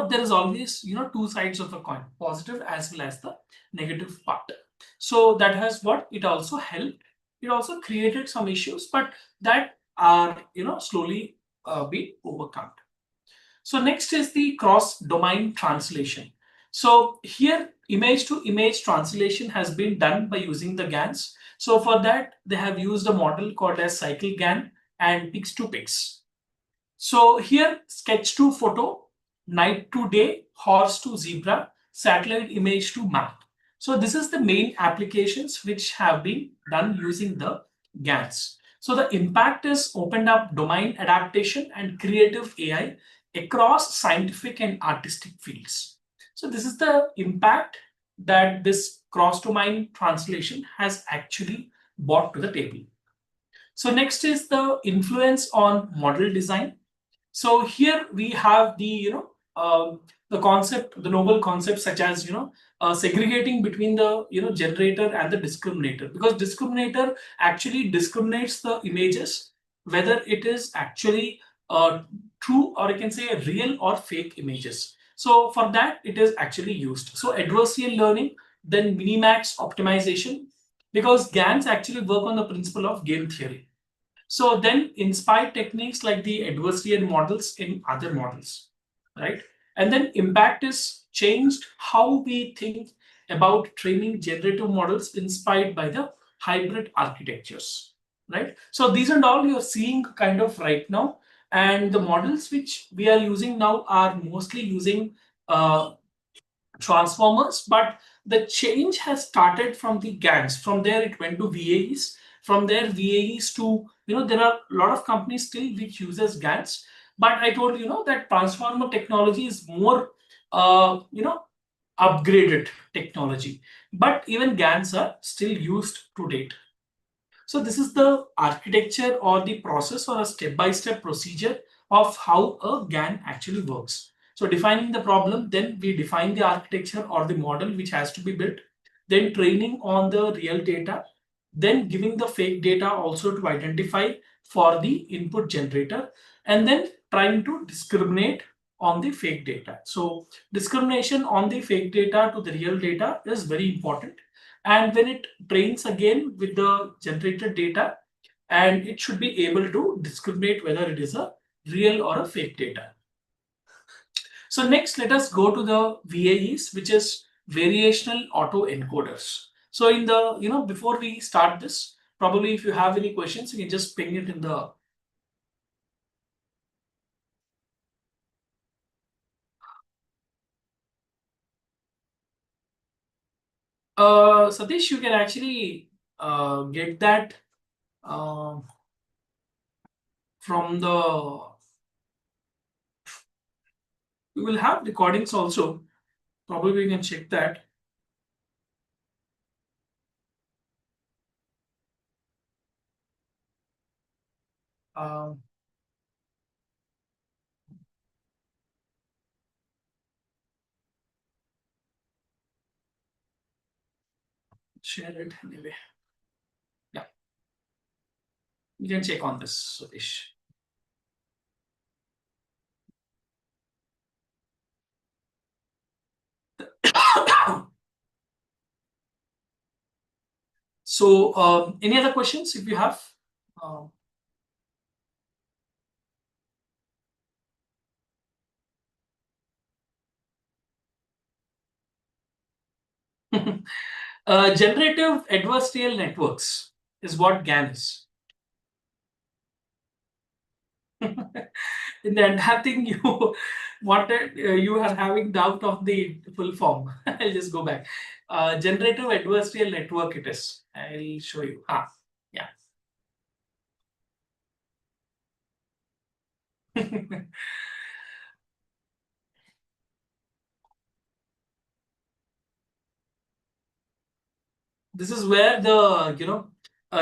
there is always, two sides of a coin, positive as well as the negative part. So that has what it also helped. It also created some issues, but that are, slowly being overcome. So next is the cross-domain translation. So here, image-to-image translation has been done by using the GANs. So for that, they have used a model called as cycle GAN and pix-to-pix. So here, sketch to photo, night to day, horse to zebra, satellite image to map. So this is the main applications which have been done using the GANs. So the impact is opened up domain adaptation and creative AI across scientific and artistic fields. So this is the impact that this cross-domain translation has actually brought to the table. So next is the influence on model design. So here we have the the concept, the noble concept such as segregating between the generator and the discriminator, because discriminator actually discriminates the images whether it is actually true, or I can say real or fake images. So for that it is actually used. So adversarial learning, then minimax optimization, because GANs actually work on the principle of game theory. So then inspire techniques like the adversarial models in other models, right? And then impact is changed how we think about training generative models inspired by the hybrid architectures, right? So these and all you're seeing kind of right now. And the models which we are using now are mostly using transformers, but the change has started from the GANs. From there, it went to VAEs. From there, VAEs to, there are a lot of companies still which uses GANs. But I told that transformer technology is more, upgraded technology. But even GANs are still used to date. So this is the architecture or the process or a step-by-step procedure of how a GAN actually works. So defining the problem, then we define the architecture or the model which has to be built, then training on the real data, then giving the fake data also to identify for the input generator, and then trying to discriminate on the fake data. So discrimination on the fake data to the real data is very important. And when it trains again with the generated data, and it should be able to discriminate whether it is a real or a fake data. So next, let us go to the VAEs, which is variational autoencoders. So in the, before we start this, probably if you have any questions, you can just ping it in the Satish, you can actually get that uh, from the, we will have recordings also. Probably we can check that. Um, Share it anyway. Yeah, you can check on this, Satish. So, any other questions if you have? Um, generative adversarial networks is what GAN is. In the entire thing you wanted, you are having doubt of the full form. I'll just go back. Generative adversarial network it is. I'll show you. Yeah. This is where the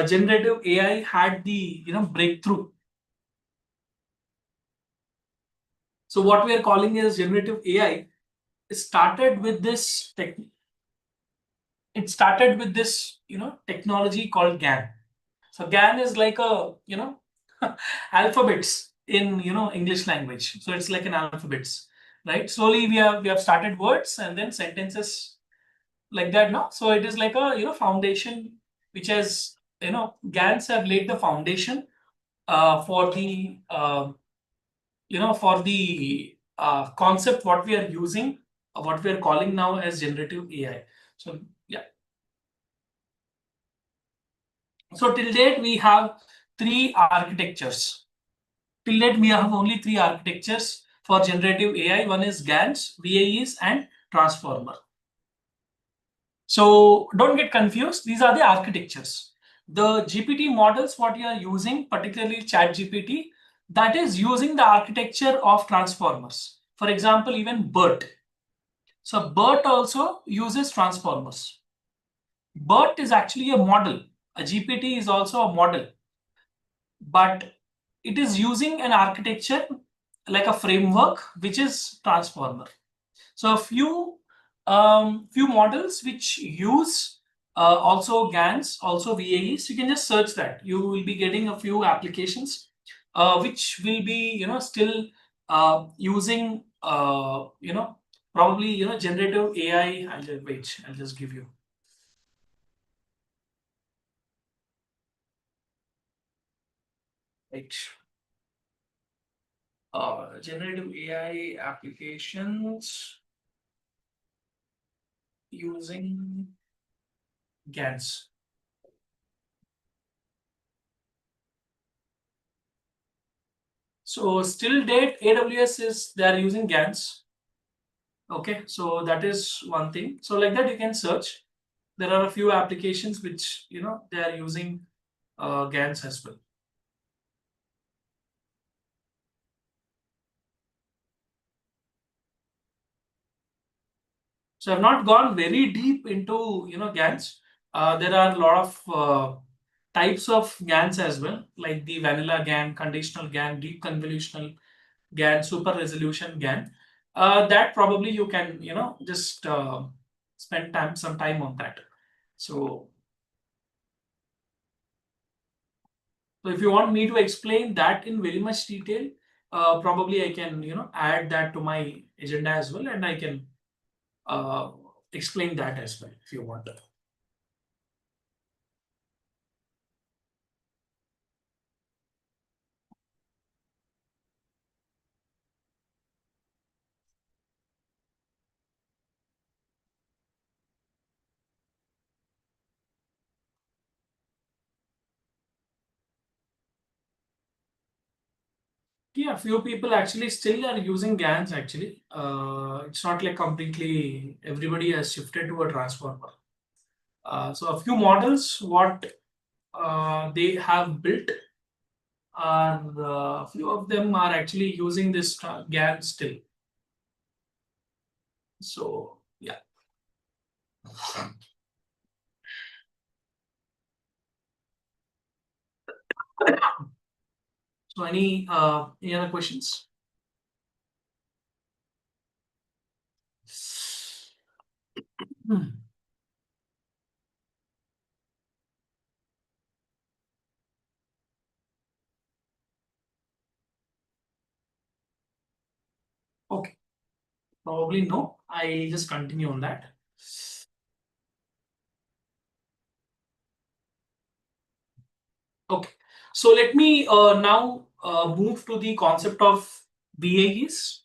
generative AI had the breakthrough. So what we are calling as generative AI, it started with this technology called GAN. So GAN is like a alphabets in English language. So it's like an alphabets. right? Slowly we have started words and then sentences like that now. So it is like a foundation which has GANs have laid the foundation for the concept what we are using, what we are calling now as generative AI. So yeah. So till date we have three architectures. Till date we have only three architectures for generative AI. One is GANs, VAEs, and transformer. So don't get confused. These are the architectures. The GPT models, what you are using, particularly ChatGPT, that is using the architecture of transformers. For example, even BERT. So BERT also uses transformers. BERT is actually a model. A GPT is also a model, but it is using an architecture like a framework which is transformer. So a few models which use also GANs, also VAEs. You can just search that. You will be getting a few applications which will be still using probably generative AI. I'll just give you. Right. Generative AI applications using GANs. So still date, AWS is they are using GANs. Okay, so that is one thing. So like that you can search. There are a few applications which they are using GANs as well. So I've not gone very deep into GANs. There are a lot of types of GANs as well, like the vanilla GAN, conditional GAN, deep convolutional GAN, super resolution GAN. That probably you can just spend some time on that. So if you want me to explain that in very much detail, probably I can add that to my agenda as well, and I can uh, explain that as well if you want. Yeah, few people actually still are using GANs actually. It's not like completely everybody has shifted to a transformer. So a few models what they have built are a few of them are actually using this GAN still. So yeah. So any other questions? Hmm. Okay, probably no. I'll just continue on that. Okay, so let me now move to the concept of VAEs.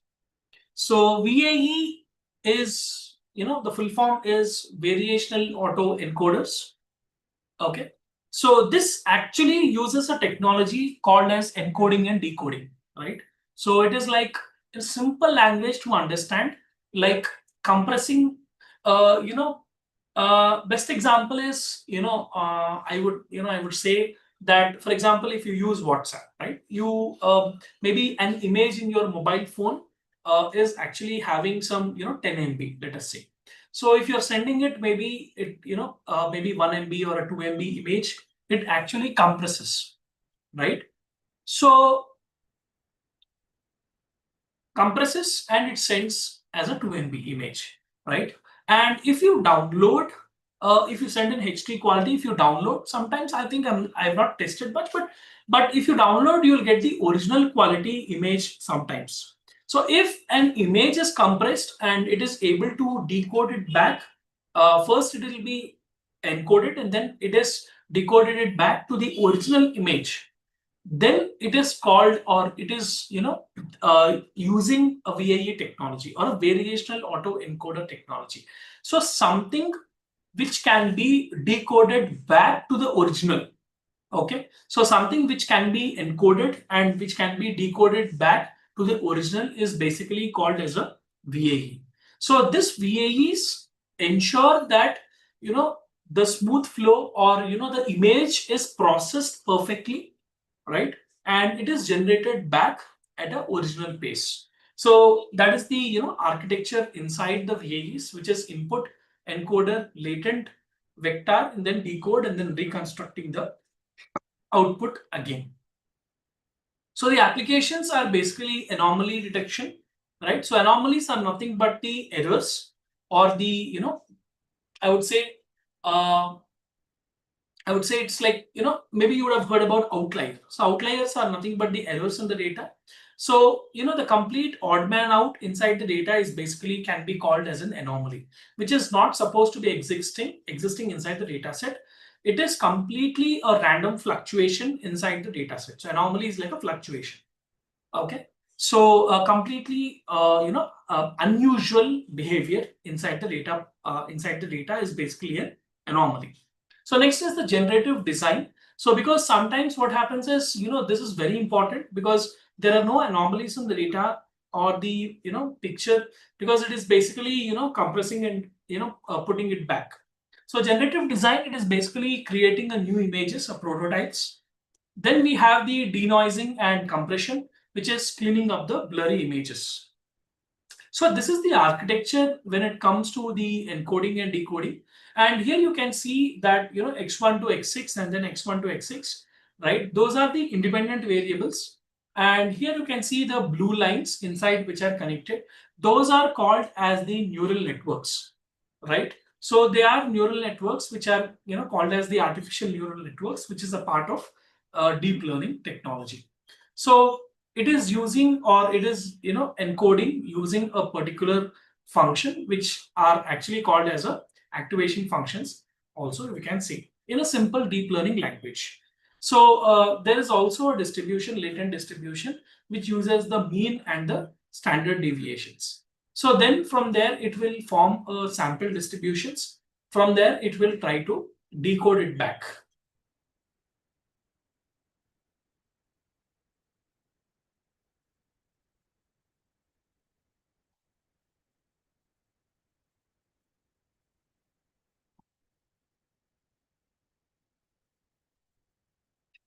So VAE is, the full form is variational auto encoders. Okay. So this actually uses a technology called as encoding and decoding, right? So it is like a simple language to understand, like compressing, best example is, I would say that, for example, if you use WhatsApp, right? You maybe an image in your mobile phone is actually having some, 10 MB, let us say. So if you're sending it, maybe it, maybe 1 MB or a 2 MB image, it actually compresses, right? So compresses and it sends as a 2 MB image, right? And if you download, if you send in HD quality, if you download, sometimes I think I've not tested much, but if you download, you'll get the original quality image sometimes. So if an image is compressed and it is able to decode it back, first it will be encoded and then it is decoded it back to the original image. Then it is called, or it is, using a VAE technology or a variational auto encoder technology. So something which can be decoded back to the original. Okay, so something which can be encoded and which can be decoded back to the original is basically called as a VAE. So this VAEs ensure that the smooth flow, or the image is processed perfectly, right? And it is generated back at a original pace. So that is the architecture inside the VAEs, which is input, encoder, latent, vector, and then decode, and then reconstructing the output again. So the applications are basically anomaly detection, right? So anomalies are nothing but the errors, or the, I would say, uh, it's like, maybe you would have heard about outliers. So outliers are nothing but the errors in the data. So, the complete odd man out inside the data is basically can be called as an anomaly, which is not supposed to be existing inside the data set. It is completely a random fluctuation inside the data set. So anomaly is like a fluctuation. Okay. So completely, unusual behavior inside the data is basically an anomaly. So next is the generative design. So because sometimes what happens is, this is very important because there are no anomalies in the data or the, picture, because it is basically, compressing and, putting it back. So generative design, it is basically creating a new images or prototypes. Then we have the denoising and compression, which is cleaning up the blurry images. So this is the architecture when it comes to the encoding and decoding. And here you can see that, x1 to x6 and then x1 to x6, right? Those are the independent variables. And here you can see the blue lines inside which are connected. Those are called as the neural networks, right? So they are neural networks which are, called as the artificial neural networks, which is a part of deep learning technology. So it is using, or it is encoding using a particular function which are actually called as a activation functions, also we can see in a simple deep learning language. So there is also a distribution, latent distribution, which uses the mean and the standard deviations. So then from there it will form a sample distributions. From there it will try to decode it back.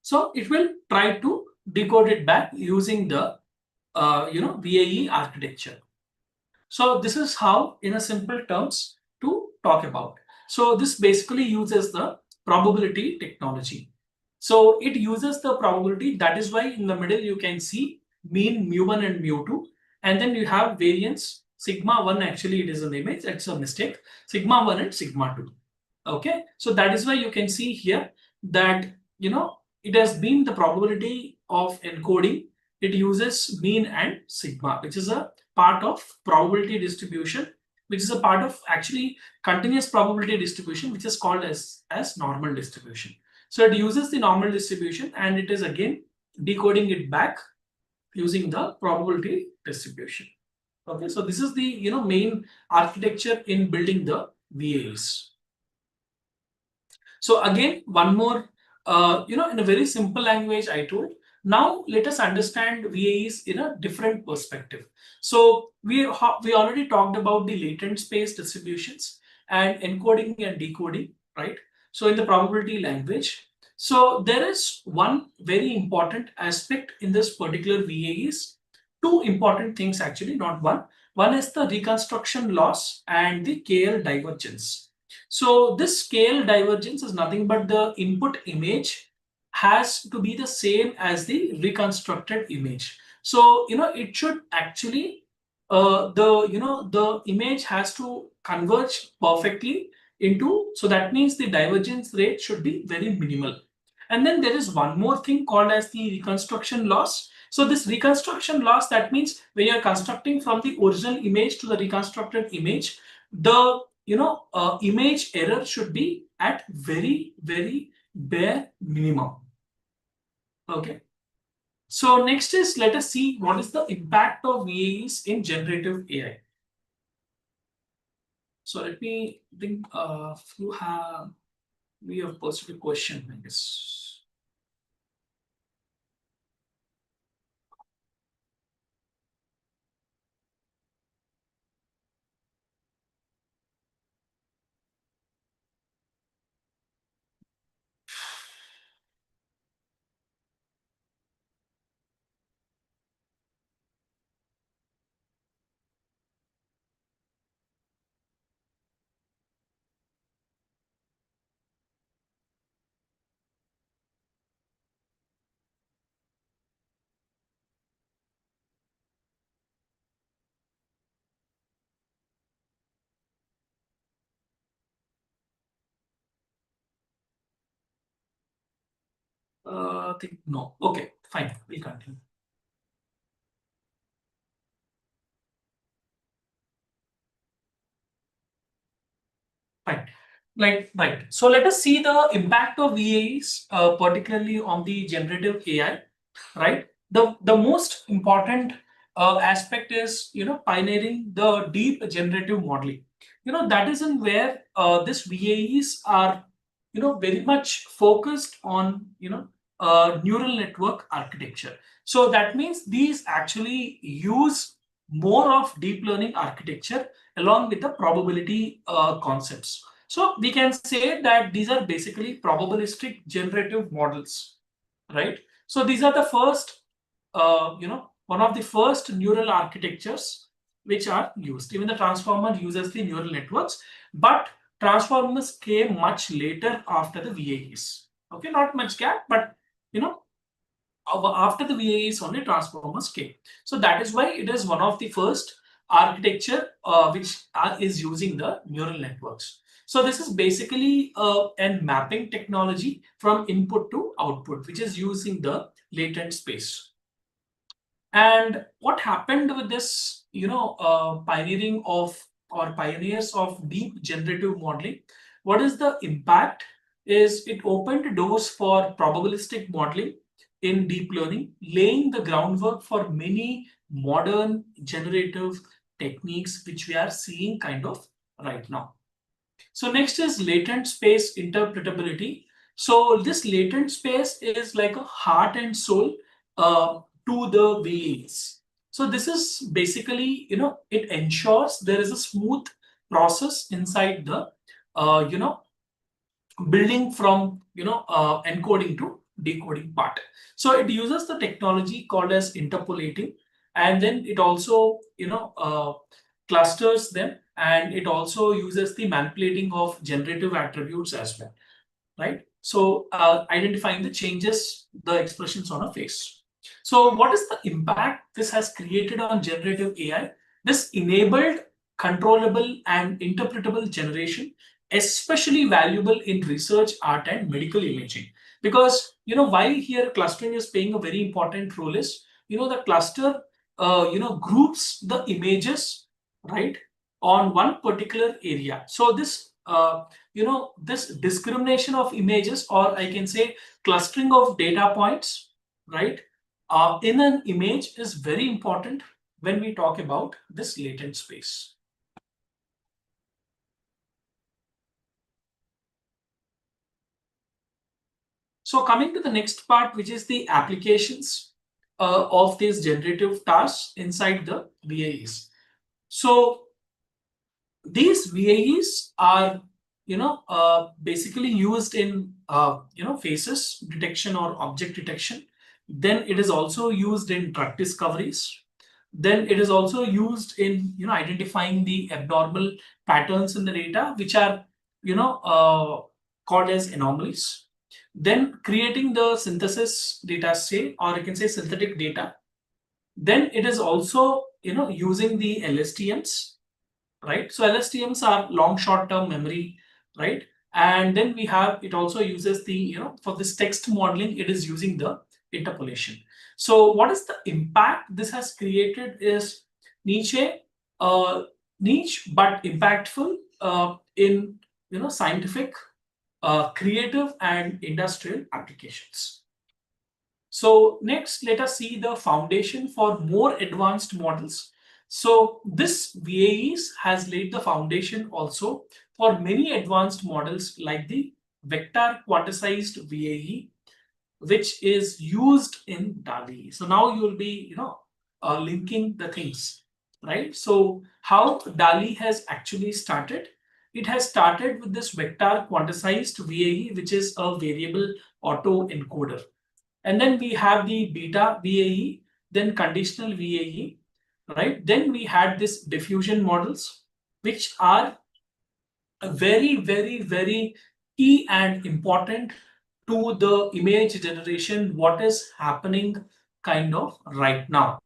So it will try to decode it back using the VAE architecture. So this is how, in a simple terms, to talk about. So this basically uses the probability technology. So it uses the probability. That is why in the middle you can see mean mu1 and mu2, and then you have variance sigma 1. Actually, it is an image. It's a mistake. Sigma 1 and sigma 2. Okay. So that is why you can see here that it has been the probability of encoding. It uses mean and sigma, which is a part of probability distribution, which is a part of actually continuous probability distribution, which is called as normal distribution. So it uses the normal distribution and it is again decoding it back using the probability distribution. Okay, so this is the main architecture in building the VAs. So again, one more, in a very simple language, I told. Now let us understand VAEs in a different perspective. So we already talked about the latent space distributions and encoding and decoding, right? So in the probability language. So there is one very important aspect in this particular VAEs. Two important things actually, not one. One is the reconstruction loss and the KL divergence. So this scale divergence is nothing but the input image has to be the same as the reconstructed image. So it should actually the image has to converge perfectly into, so that means the divergence rate should be very minimal. And then there is one more thing called as the reconstruction loss. So this reconstruction loss, that means when you're constructing from the original image to the reconstructed image, the image error should be at very, very bare minimum. Okay. So next is, let us see what is the impact of VAEs in generative AI. So let me think. We have posted a question, I guess. I think no. Okay, fine. We'll continue. Fine. Right. So let us see the impact of VAEs, particularly on the generative AI. Right. The most important aspect is pioneering the deep generative modeling. That is in where this VAEs are very much focused on neural network architecture. So that means these actually use more of deep learning architecture along with the probability concepts. So we can say that these are basically probabilistic generative models, right? So these are the first, one of the first neural architectures which are used. Even the transformer uses the neural networks, but transformers came much later after the VAEs. Okay, not much gap, but after the VAEs only transformers came. So that is why it is one of the first architecture which is using the neural networks. So this is basically a mapping technology from input to output, which is using the latent space. And what happened with this, pioneering of or pioneers of deep generative modeling? What is the impact? Is it opened doors for probabilistic modeling in deep learning, laying the groundwork for many modern generative techniques which we are seeing kind of right now. So next is latent space interpretability. So this latent space is like a heart and soul to the VAs. So this is basically, it ensures there is a smooth process inside the, building from, encoding to decoding part. So it uses the technology called as interpolating, and then it also, clusters them, and it also uses the manipulating of generative attributes as well, right? So identifying the changes, the expressions on a face. So what is the impact this has created on generative AI? This enabled controllable and interpretable generation, especially valuable in research, art, and medical imaging. Because why here clustering is playing a very important role is the cluster groups the images, right, on one particular area. So this this discrimination of images, or I can say clustering of data points, right, in an image is very important when we talk about this latent space. So coming to the next part, which is the applications of these generative tasks inside the VAEs. So these VAEs are basically used in faces detection or object detection. Then it is also used in drug discoveries. Then it is also used in identifying the abnormal patterns in the data, which are called as anomalies. Then creating the synthesis data, say, or you can say synthetic data. Then it is also using the LSTMs, right? So LSTMs are long short-term memory, right? And then we have, it also uses the, for this text modeling, it is using the interpolation. So what is the impact this has created is uh, niche but impactful in scientific, creative and industrial applications. So next, let us see the foundation for more advanced models. So this VAEs has laid the foundation also for many advanced models like the vector quantized VAE, which is used in DALI. So now you will be, linking the things, right? So how DALI has actually started? It has started with this vector quantized VAE, which is a variable auto encoder. And then we have the beta VAE, then conditional VAE, right? Then we had this diffusion models, which are very, very, very key and important to the image generation, what is happening kind of right now.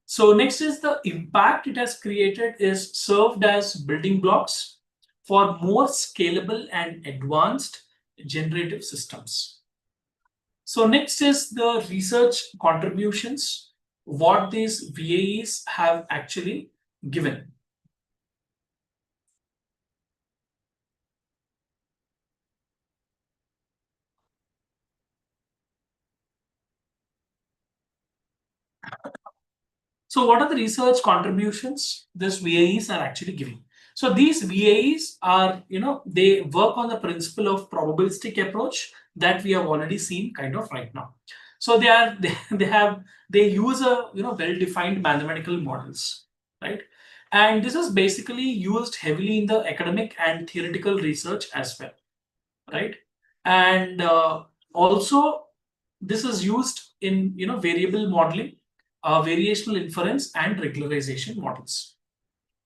So next is the impact it has created is served as building blocks for more scalable and advanced generative systems. So next is the research contributions, what these VAEs have actually given. So what are the research contributions these VAEs are actually giving? So these VAEs are, they work on the principle of probabilistic approach that we have already seen kind of right now. So they are they use a well-defined mathematical models, right? And this is basically used heavily in the academic and theoretical research as well, right? And also this is used in variable modeling, variational inference and regularization models.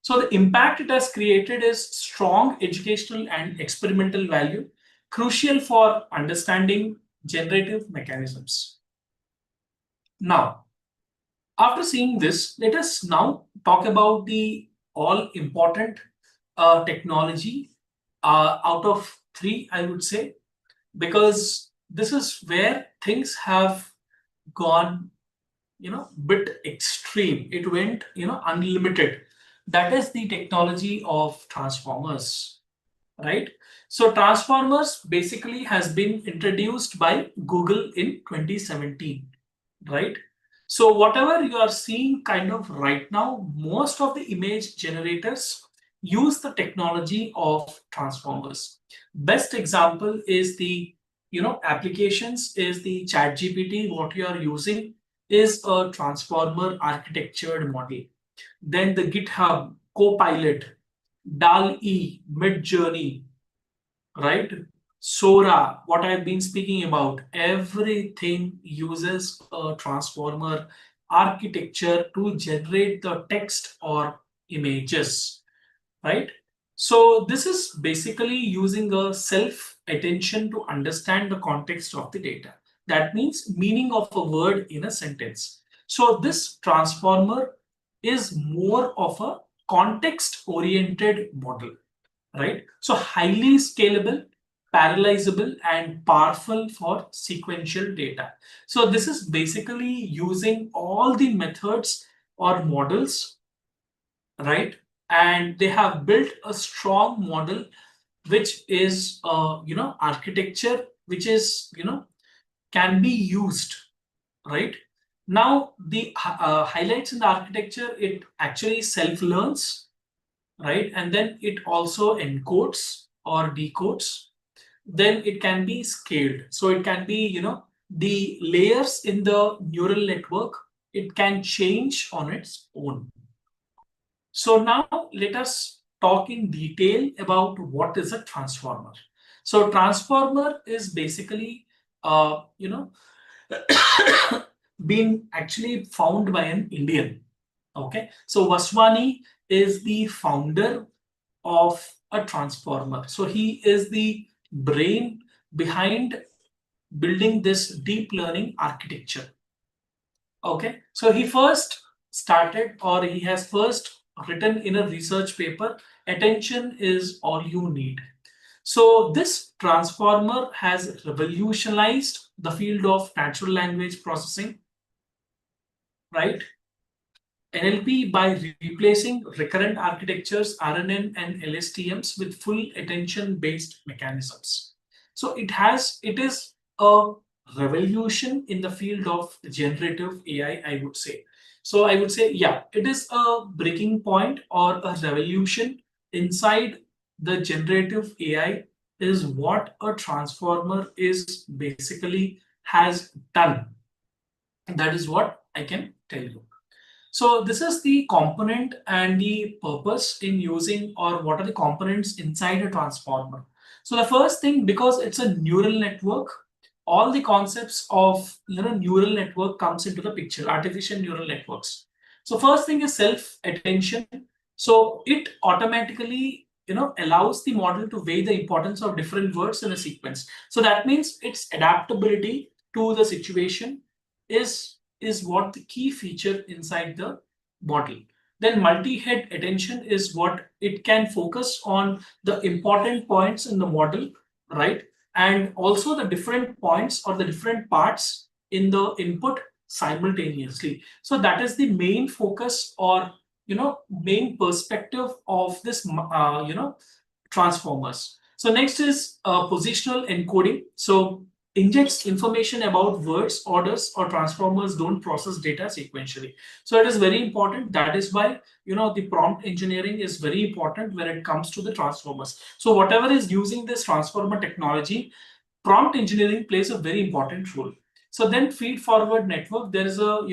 So the impact it has created is strong educational and experimental value, crucial for understanding generative mechanisms. Now, after seeing this, let us now talk about the all important technology out of three, I would say, because this is where things have gone bit extreme. It went unlimited. That is the technology of transformers, right? So transformers basically has been introduced by Google in 2017, right? So whatever you are seeing kind of right now, most of the image generators use the technology of transformers. Best example is the applications is the chat GPT. What you are using is a transformer architectured model. Then the GitHub, Copilot, DAL-E, Midjourney, right? Sora, what I've been speaking about, everything uses a transformer architecture to generate the text or images, right? So this is basically using a self-attention to understand the context of the data. That means meaning of a word in a sentence. So this transformer is more of a context-oriented model, right? So highly scalable, parallelizable, and powerful for sequential data. So this is basically using all the methods or models, right? And they have built a strong model, which is architecture, which is can be used, right? Now the highlights in the architecture, it actually self learns, right? And then it also encodes or decodes. Then it can be scaled. So it can be, the layers in the neural network, it can change on its own. So now let us talk in detail about what is a transformer. So transformer is basically, been actually found by an Indian. Okay, so Vaswani is the founder of a transformer. So he is the brain behind building this deep learning architecture. Okay, so he first started, or he has first written in a research paper, attention is all you need. So this transformer has revolutionized the field of natural language processing, right? NLP by replacing recurrent architectures, RNN and LSTMs with full attention-based mechanisms. So it is a revolution in the field of generative I would say. So I would say, yeah, it is a breaking point or a revolution inside the generative AI is what a transformer is basically has done. That is what I can tell you. So this is the component and the purpose in using, or what are the components inside a transformer. So the first thing, because it's a neural network, all the concepts of neural network comes into the picture, artificial neural networks. So first thing is self attention. So it automatically allows the model to weigh the importance of different words in a sequence. So that means its adaptability to the situation is what the key feature inside the model. Then multi-head attention is what it can focus on the important points in the model, right? And also the different points or the different parts in the input simultaneously. So that is the main focus, or main perspective of this transformers. So next is positional encoding. So injects information about words, orders, or transformers don't process data sequentially. So it is very important. That is why the prompt engineering is very important when it comes to the transformers. So whatever is using this transformer technology, prompt engineering plays a very important role. So then feed forward network, there is a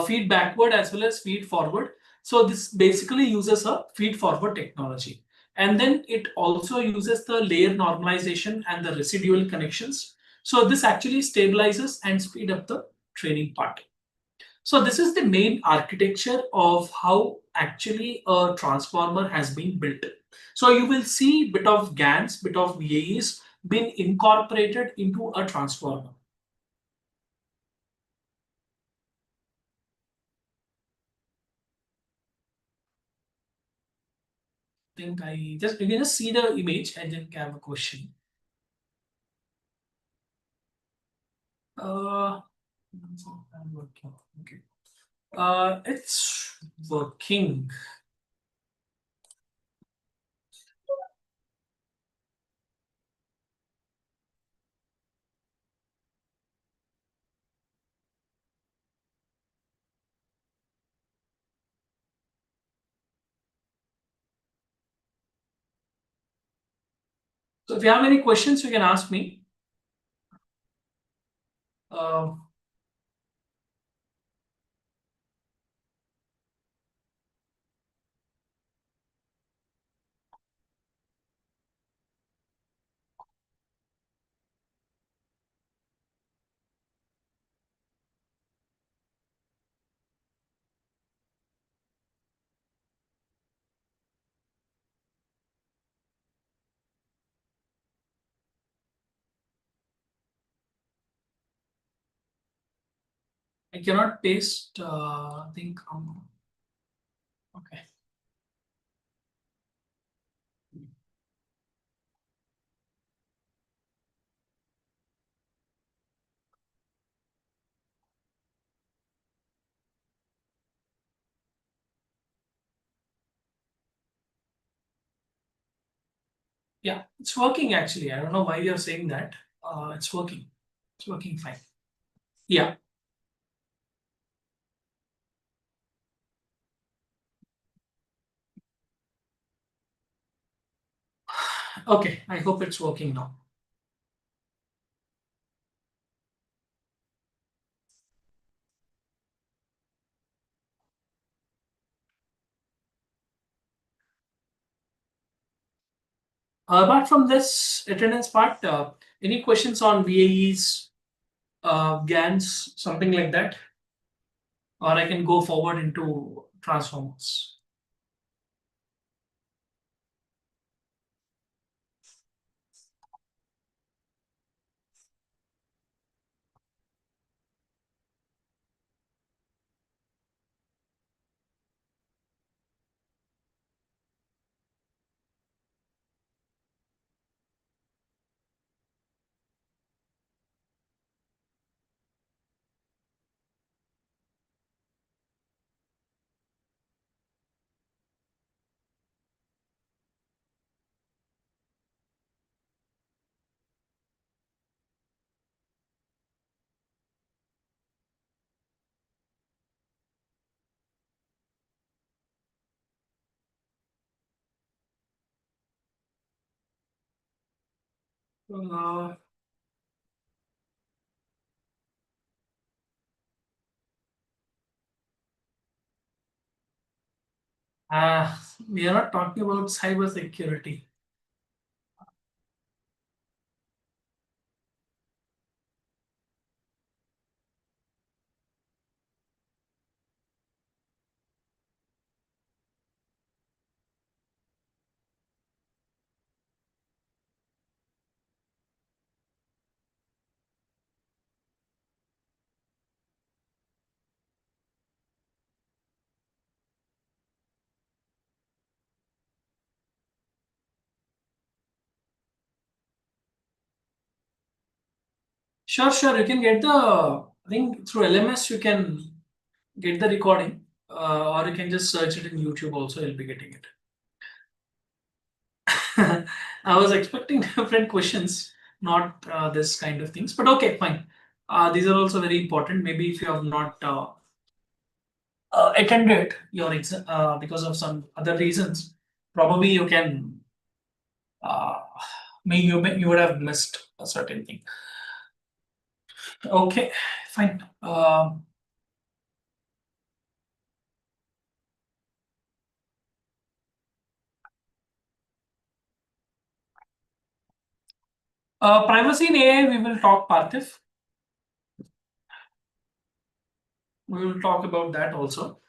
feed backward as well as feed forward. So this basically uses a feed forward technology. And then it also uses the layer normalization and the residual connections. So this actually stabilizes and speed up the training part. So this is the main architecture of how actually a transformer has been built. So you will see bit of GANs, bit of VAEs been incorporated into a transformer. Think I just you can just see the image and then have a question. Uh, I'm working. Okay. It's working. So if you have any questions, you can ask me. Uh, I cannot paste. I think. Okay. Yeah, it's working actually. I don't know why you're saying that. It's working. It's working fine. Yeah. Okay. I hope it's working now. Apart from this attendance part, any questions on VAEs, GANs, something like that? Or I can go forward into transformers. Uh, we are not talking about cyber security. Sure, sure. You can get the, I think through LMS you can get the recording, or you can just search it in YouTube also, you'll be getting it. I was expecting different questions, not this kind of things, but okay, fine. These are also very important. Maybe if you have not attended your exam because of some other reasons, probably you can, uh, you would have missed a certain thing. Okay, fine. Privacy in AI, we will talk, Parthif. We will talk about that also.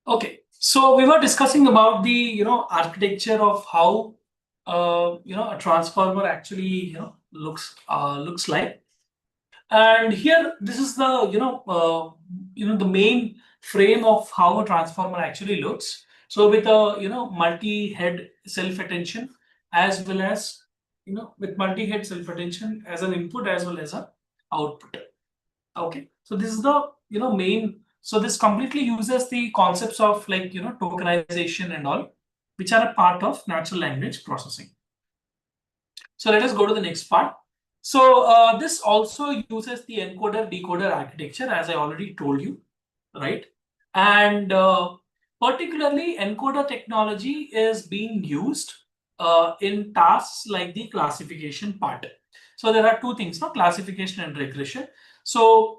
Okay, so we were discussing about the architecture of how a transformer actually looks like, and here this is the the main frame of how a transformer actually looks. So with a multi-head self-attention, as well as with multi-head self-attention as an input as well as a output. Okay, so this is the main. So this completely uses the concepts of like tokenization and all, which are a part of natural language processing. So let us go to the next part. So this also uses the encoder decoder architecture, as I already told you, right? And particularly encoder technology is being used in tasks like the classification part. So there are two things, no? Classification and regression. So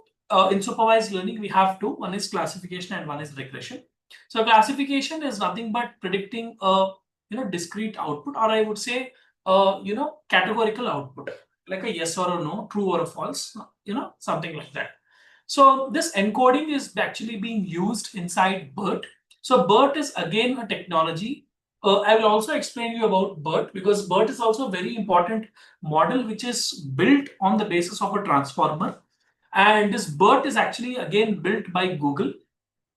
in supervised learning, we have two. One is classification and one is regression. So classification is nothing but predicting a discrete output, or I would say categorical output, like a yes or a no, true or a false, something like that. So this encoding is actually being used inside BERT. So BERT is again a technology. I will also explain you about BERT, because BERT is also a very important model which is built on the basis of a transformer. And this BERT is actually again built by Google.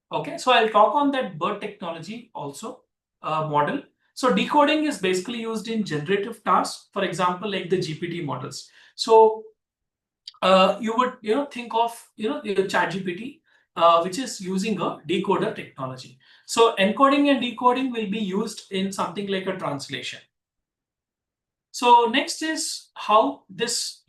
Okay, so I'll talk on that BERT technology also model. So decoding is basically used in generative tasks, for example, like the GPT models. So you would think of your ChatGPT, which is using a decoder technology. So encoding and decoding will be used in something like a translation. So next is how this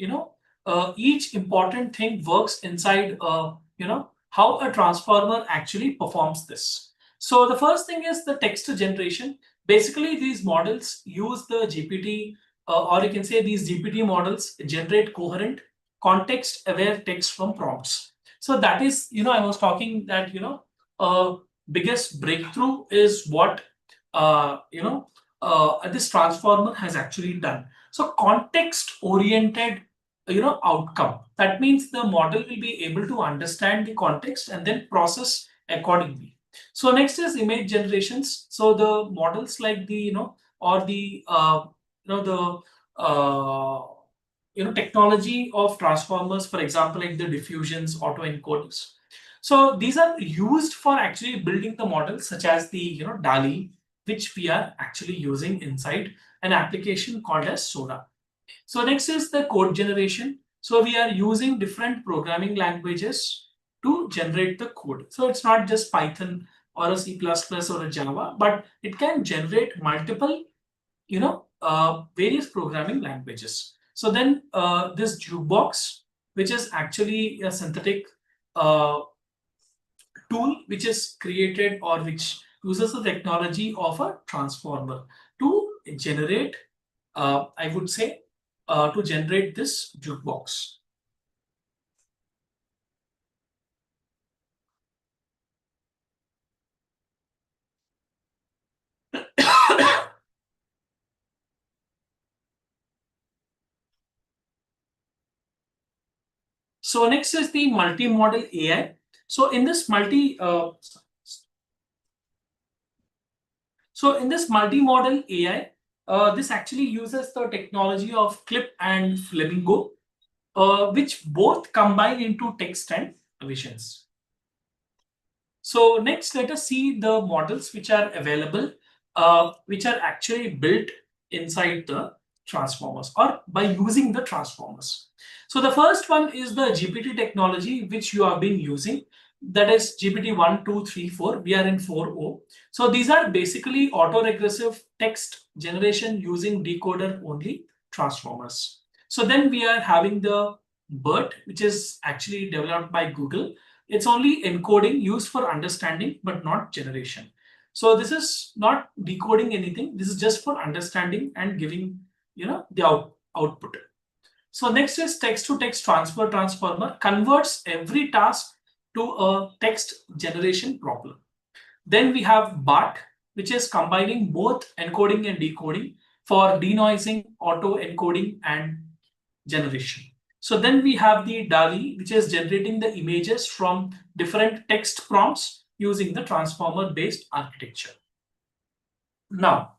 each important thing works inside how a transformer actually performs this. So the first thing is the text generation. Basically, these models use the GPT, or you can say these GPT models generate coherent, context-aware text from prompts. So that is, I was talking that biggest breakthrough is what this transformer has actually done. So context-oriented outcome. That means the model will be able to understand the context and then process accordingly. So next is image generations. So the models like the or the the technology of transformers, for example, like the diffusions, autoencoders. So these are used for actually building the models, such as the DALI, which we are actually using inside. an application called as Sora. So next is the code generation. So we are using different programming languages to generate the code. So it's not just Python or a C++ or a Java, but it can generate multiple, various programming languages. So then this jukebox, which is actually a synthetic uh, tool which is created or which uses the technology of a transformer to generate, I would say, to generate this jukebox. So next is the multi-model AI. So in this multi-model AI, this actually uses the technology of Clip and Flamingo, which both combine into text and visions. So next, let us see the models which are available, which are actually built inside the transformers or by using the transformers. So the first one is the GPT technology which you have been using. That is GPT 1, 2, 3, 4. We are in 4.0. So these are basically autoregressive text generation using decoder only transformers. So then we are having the BERT, which is actually developed by Google. It's only encoding used for understanding, but not generation. So this is not decoding anything. This is just for understanding and giving, the output. So next is text-to-text transfer transformer, converts every task to a text generation problem. Then we have BART, which is combining both encoding and decoding for denoising, auto encoding, and generation. So then we have the DALI, which is generating the images from different text prompts using the transformer-based architecture. Now,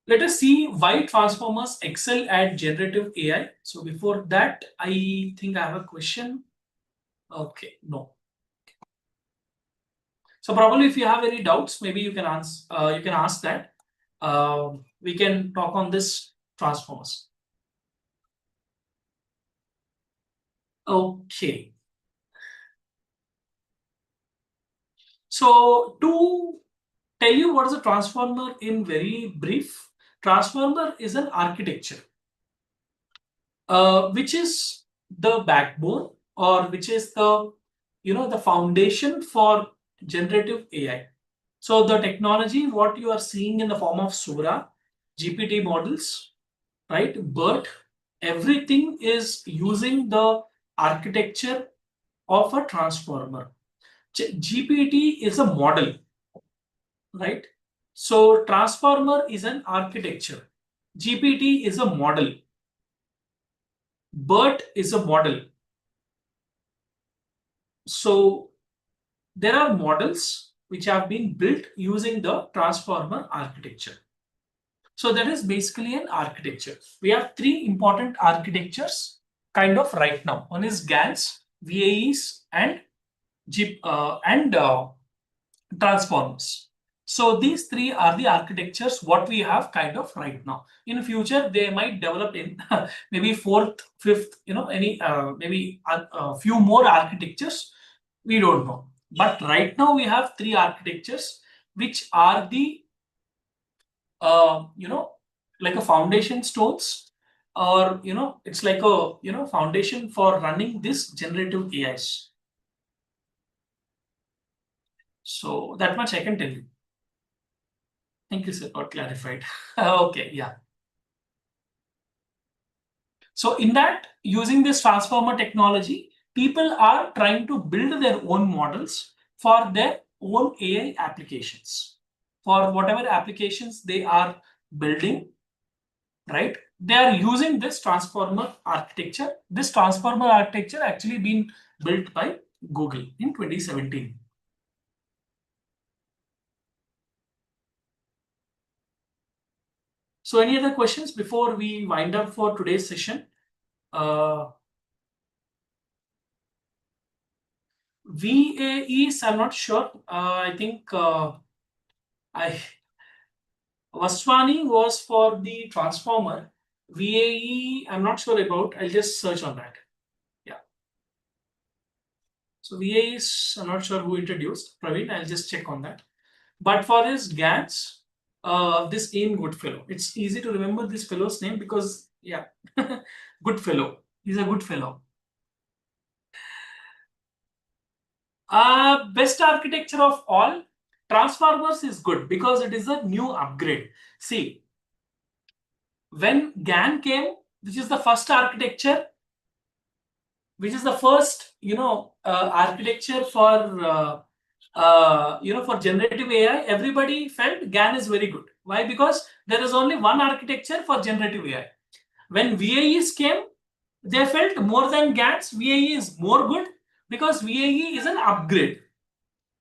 let us see why transformers excel at generative AI. So before that, I think I have a question. Okay, no. So probably if you have any doubts, maybe you can answer. You can ask that. We can talk on this transformers. Okay. So to tell you what is a transformer in very brief, transformer is an architecture which is the backbone or which is the foundation for generative AI. So the technology what you are seeing in the form of Sora, GPT models, right, BERT, everything is using the architecture of a transformer. GPT is a model, right? So transformer is an architecture. GPT is a model. BERT is a model. So there are models which have been built using the transformer architecture. So that is basically an architecture. We have three important architectures kind of right now. One is GANs, VAEs, and transformers. So these three are the architectures what we have kind of right now. In future, they might develop in maybe fourth, fifth, maybe a few more architectures. We don't know. But right now we have three architectures which are the like a foundation stones, or it's like a foundation for running this generative AIs. So that much I can tell you. Thank you, sir, got clarified. Okay, yeah. So in that, using this transformer technology, people are trying to build their own models for their own AI applications. For whatever applications they are building, right? They are using this transformer architecture. This transformer architecture actually been built by Google in 2017. So any other questions before we wind up for today's session? VAEs, I'm not sure. I think I Vaswani was for the transformer. VAE, I'm not sure about. I'll just search on that. Yeah. So VAE is, I'm not sure who introduced. Praveen, I'll just check on that. But for his GANs, this Ian Goodfellow. It's easy to remember this fellow's name because, yeah, Goodfellow. He's a good fellow. Best architecture of all, transformers is good because it is a new upgrade. See, when GAN came, which is the first architecture, which is the first, architecture for, for generative AI, everybody felt GAN is very good. Why? Because there is only one architecture for generative AI. When VAEs came, they felt more than GANs, VAE is more good because VAE is an upgrade.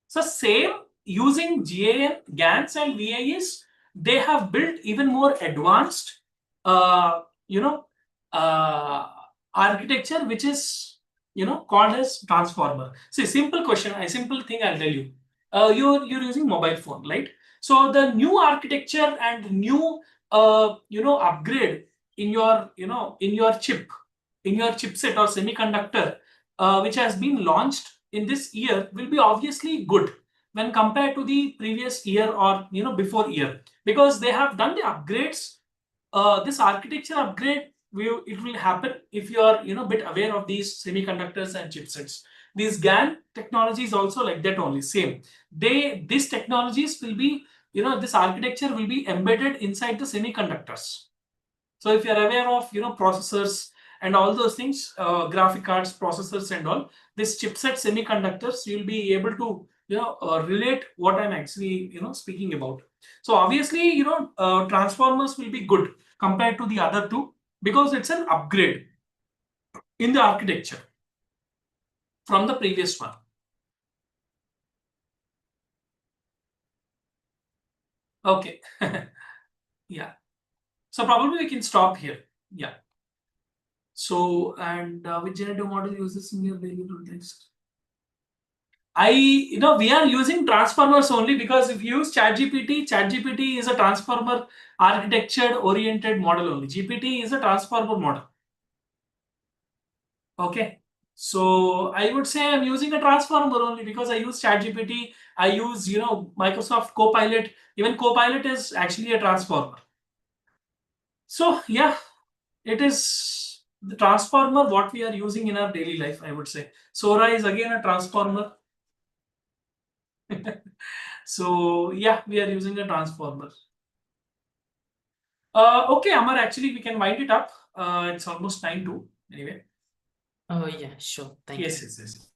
So same using GAN, GANs and VAEs, they have built even more advanced, uh, you know, uh, architecture, which is, called as transformer. See, simple question, a simple thing I'll tell you. You're using mobile phone, right? So the new architecture and new, upgrade in your, in your chip, in your chipset or semiconductor, which has been launched in this year will be obviously good when compared to the previous year or before year, because they have done the upgrades. This architecture upgrade it will happen if you are bit aware of these semiconductors and chipsets. These GAN technologies also like that only, same. These technologies will be, this architecture will be embedded inside the semiconductors. So if you are aware of processors and all those things, graphic cards, processors and all, this chipset semiconductors, you'll be able to relate what I'm actually speaking about. So obviously transformers will be good compared to the other two because it's an upgrade in the architecture from the previous one. Okay. Yeah. So probably we can stop here. Yeah. So, and which generative model uses in your daily context? We are using transformers only because if you use ChatGPT is a transformer architecture oriented model only. GPT is a transformer model. Okay. So I would say I'm using a transformer only because I use ChatGPT. I use, Microsoft Copilot. Even Copilot is actually a transformer. So yeah, it is the transformer what we are using in our daily life, I would say. Sora is again a transformer. So yeah, we are using a transformer. Okay, Amar, actually we can wind it up. It's almost 9 to anyway. Oh yeah, sure. Thank you. Yes.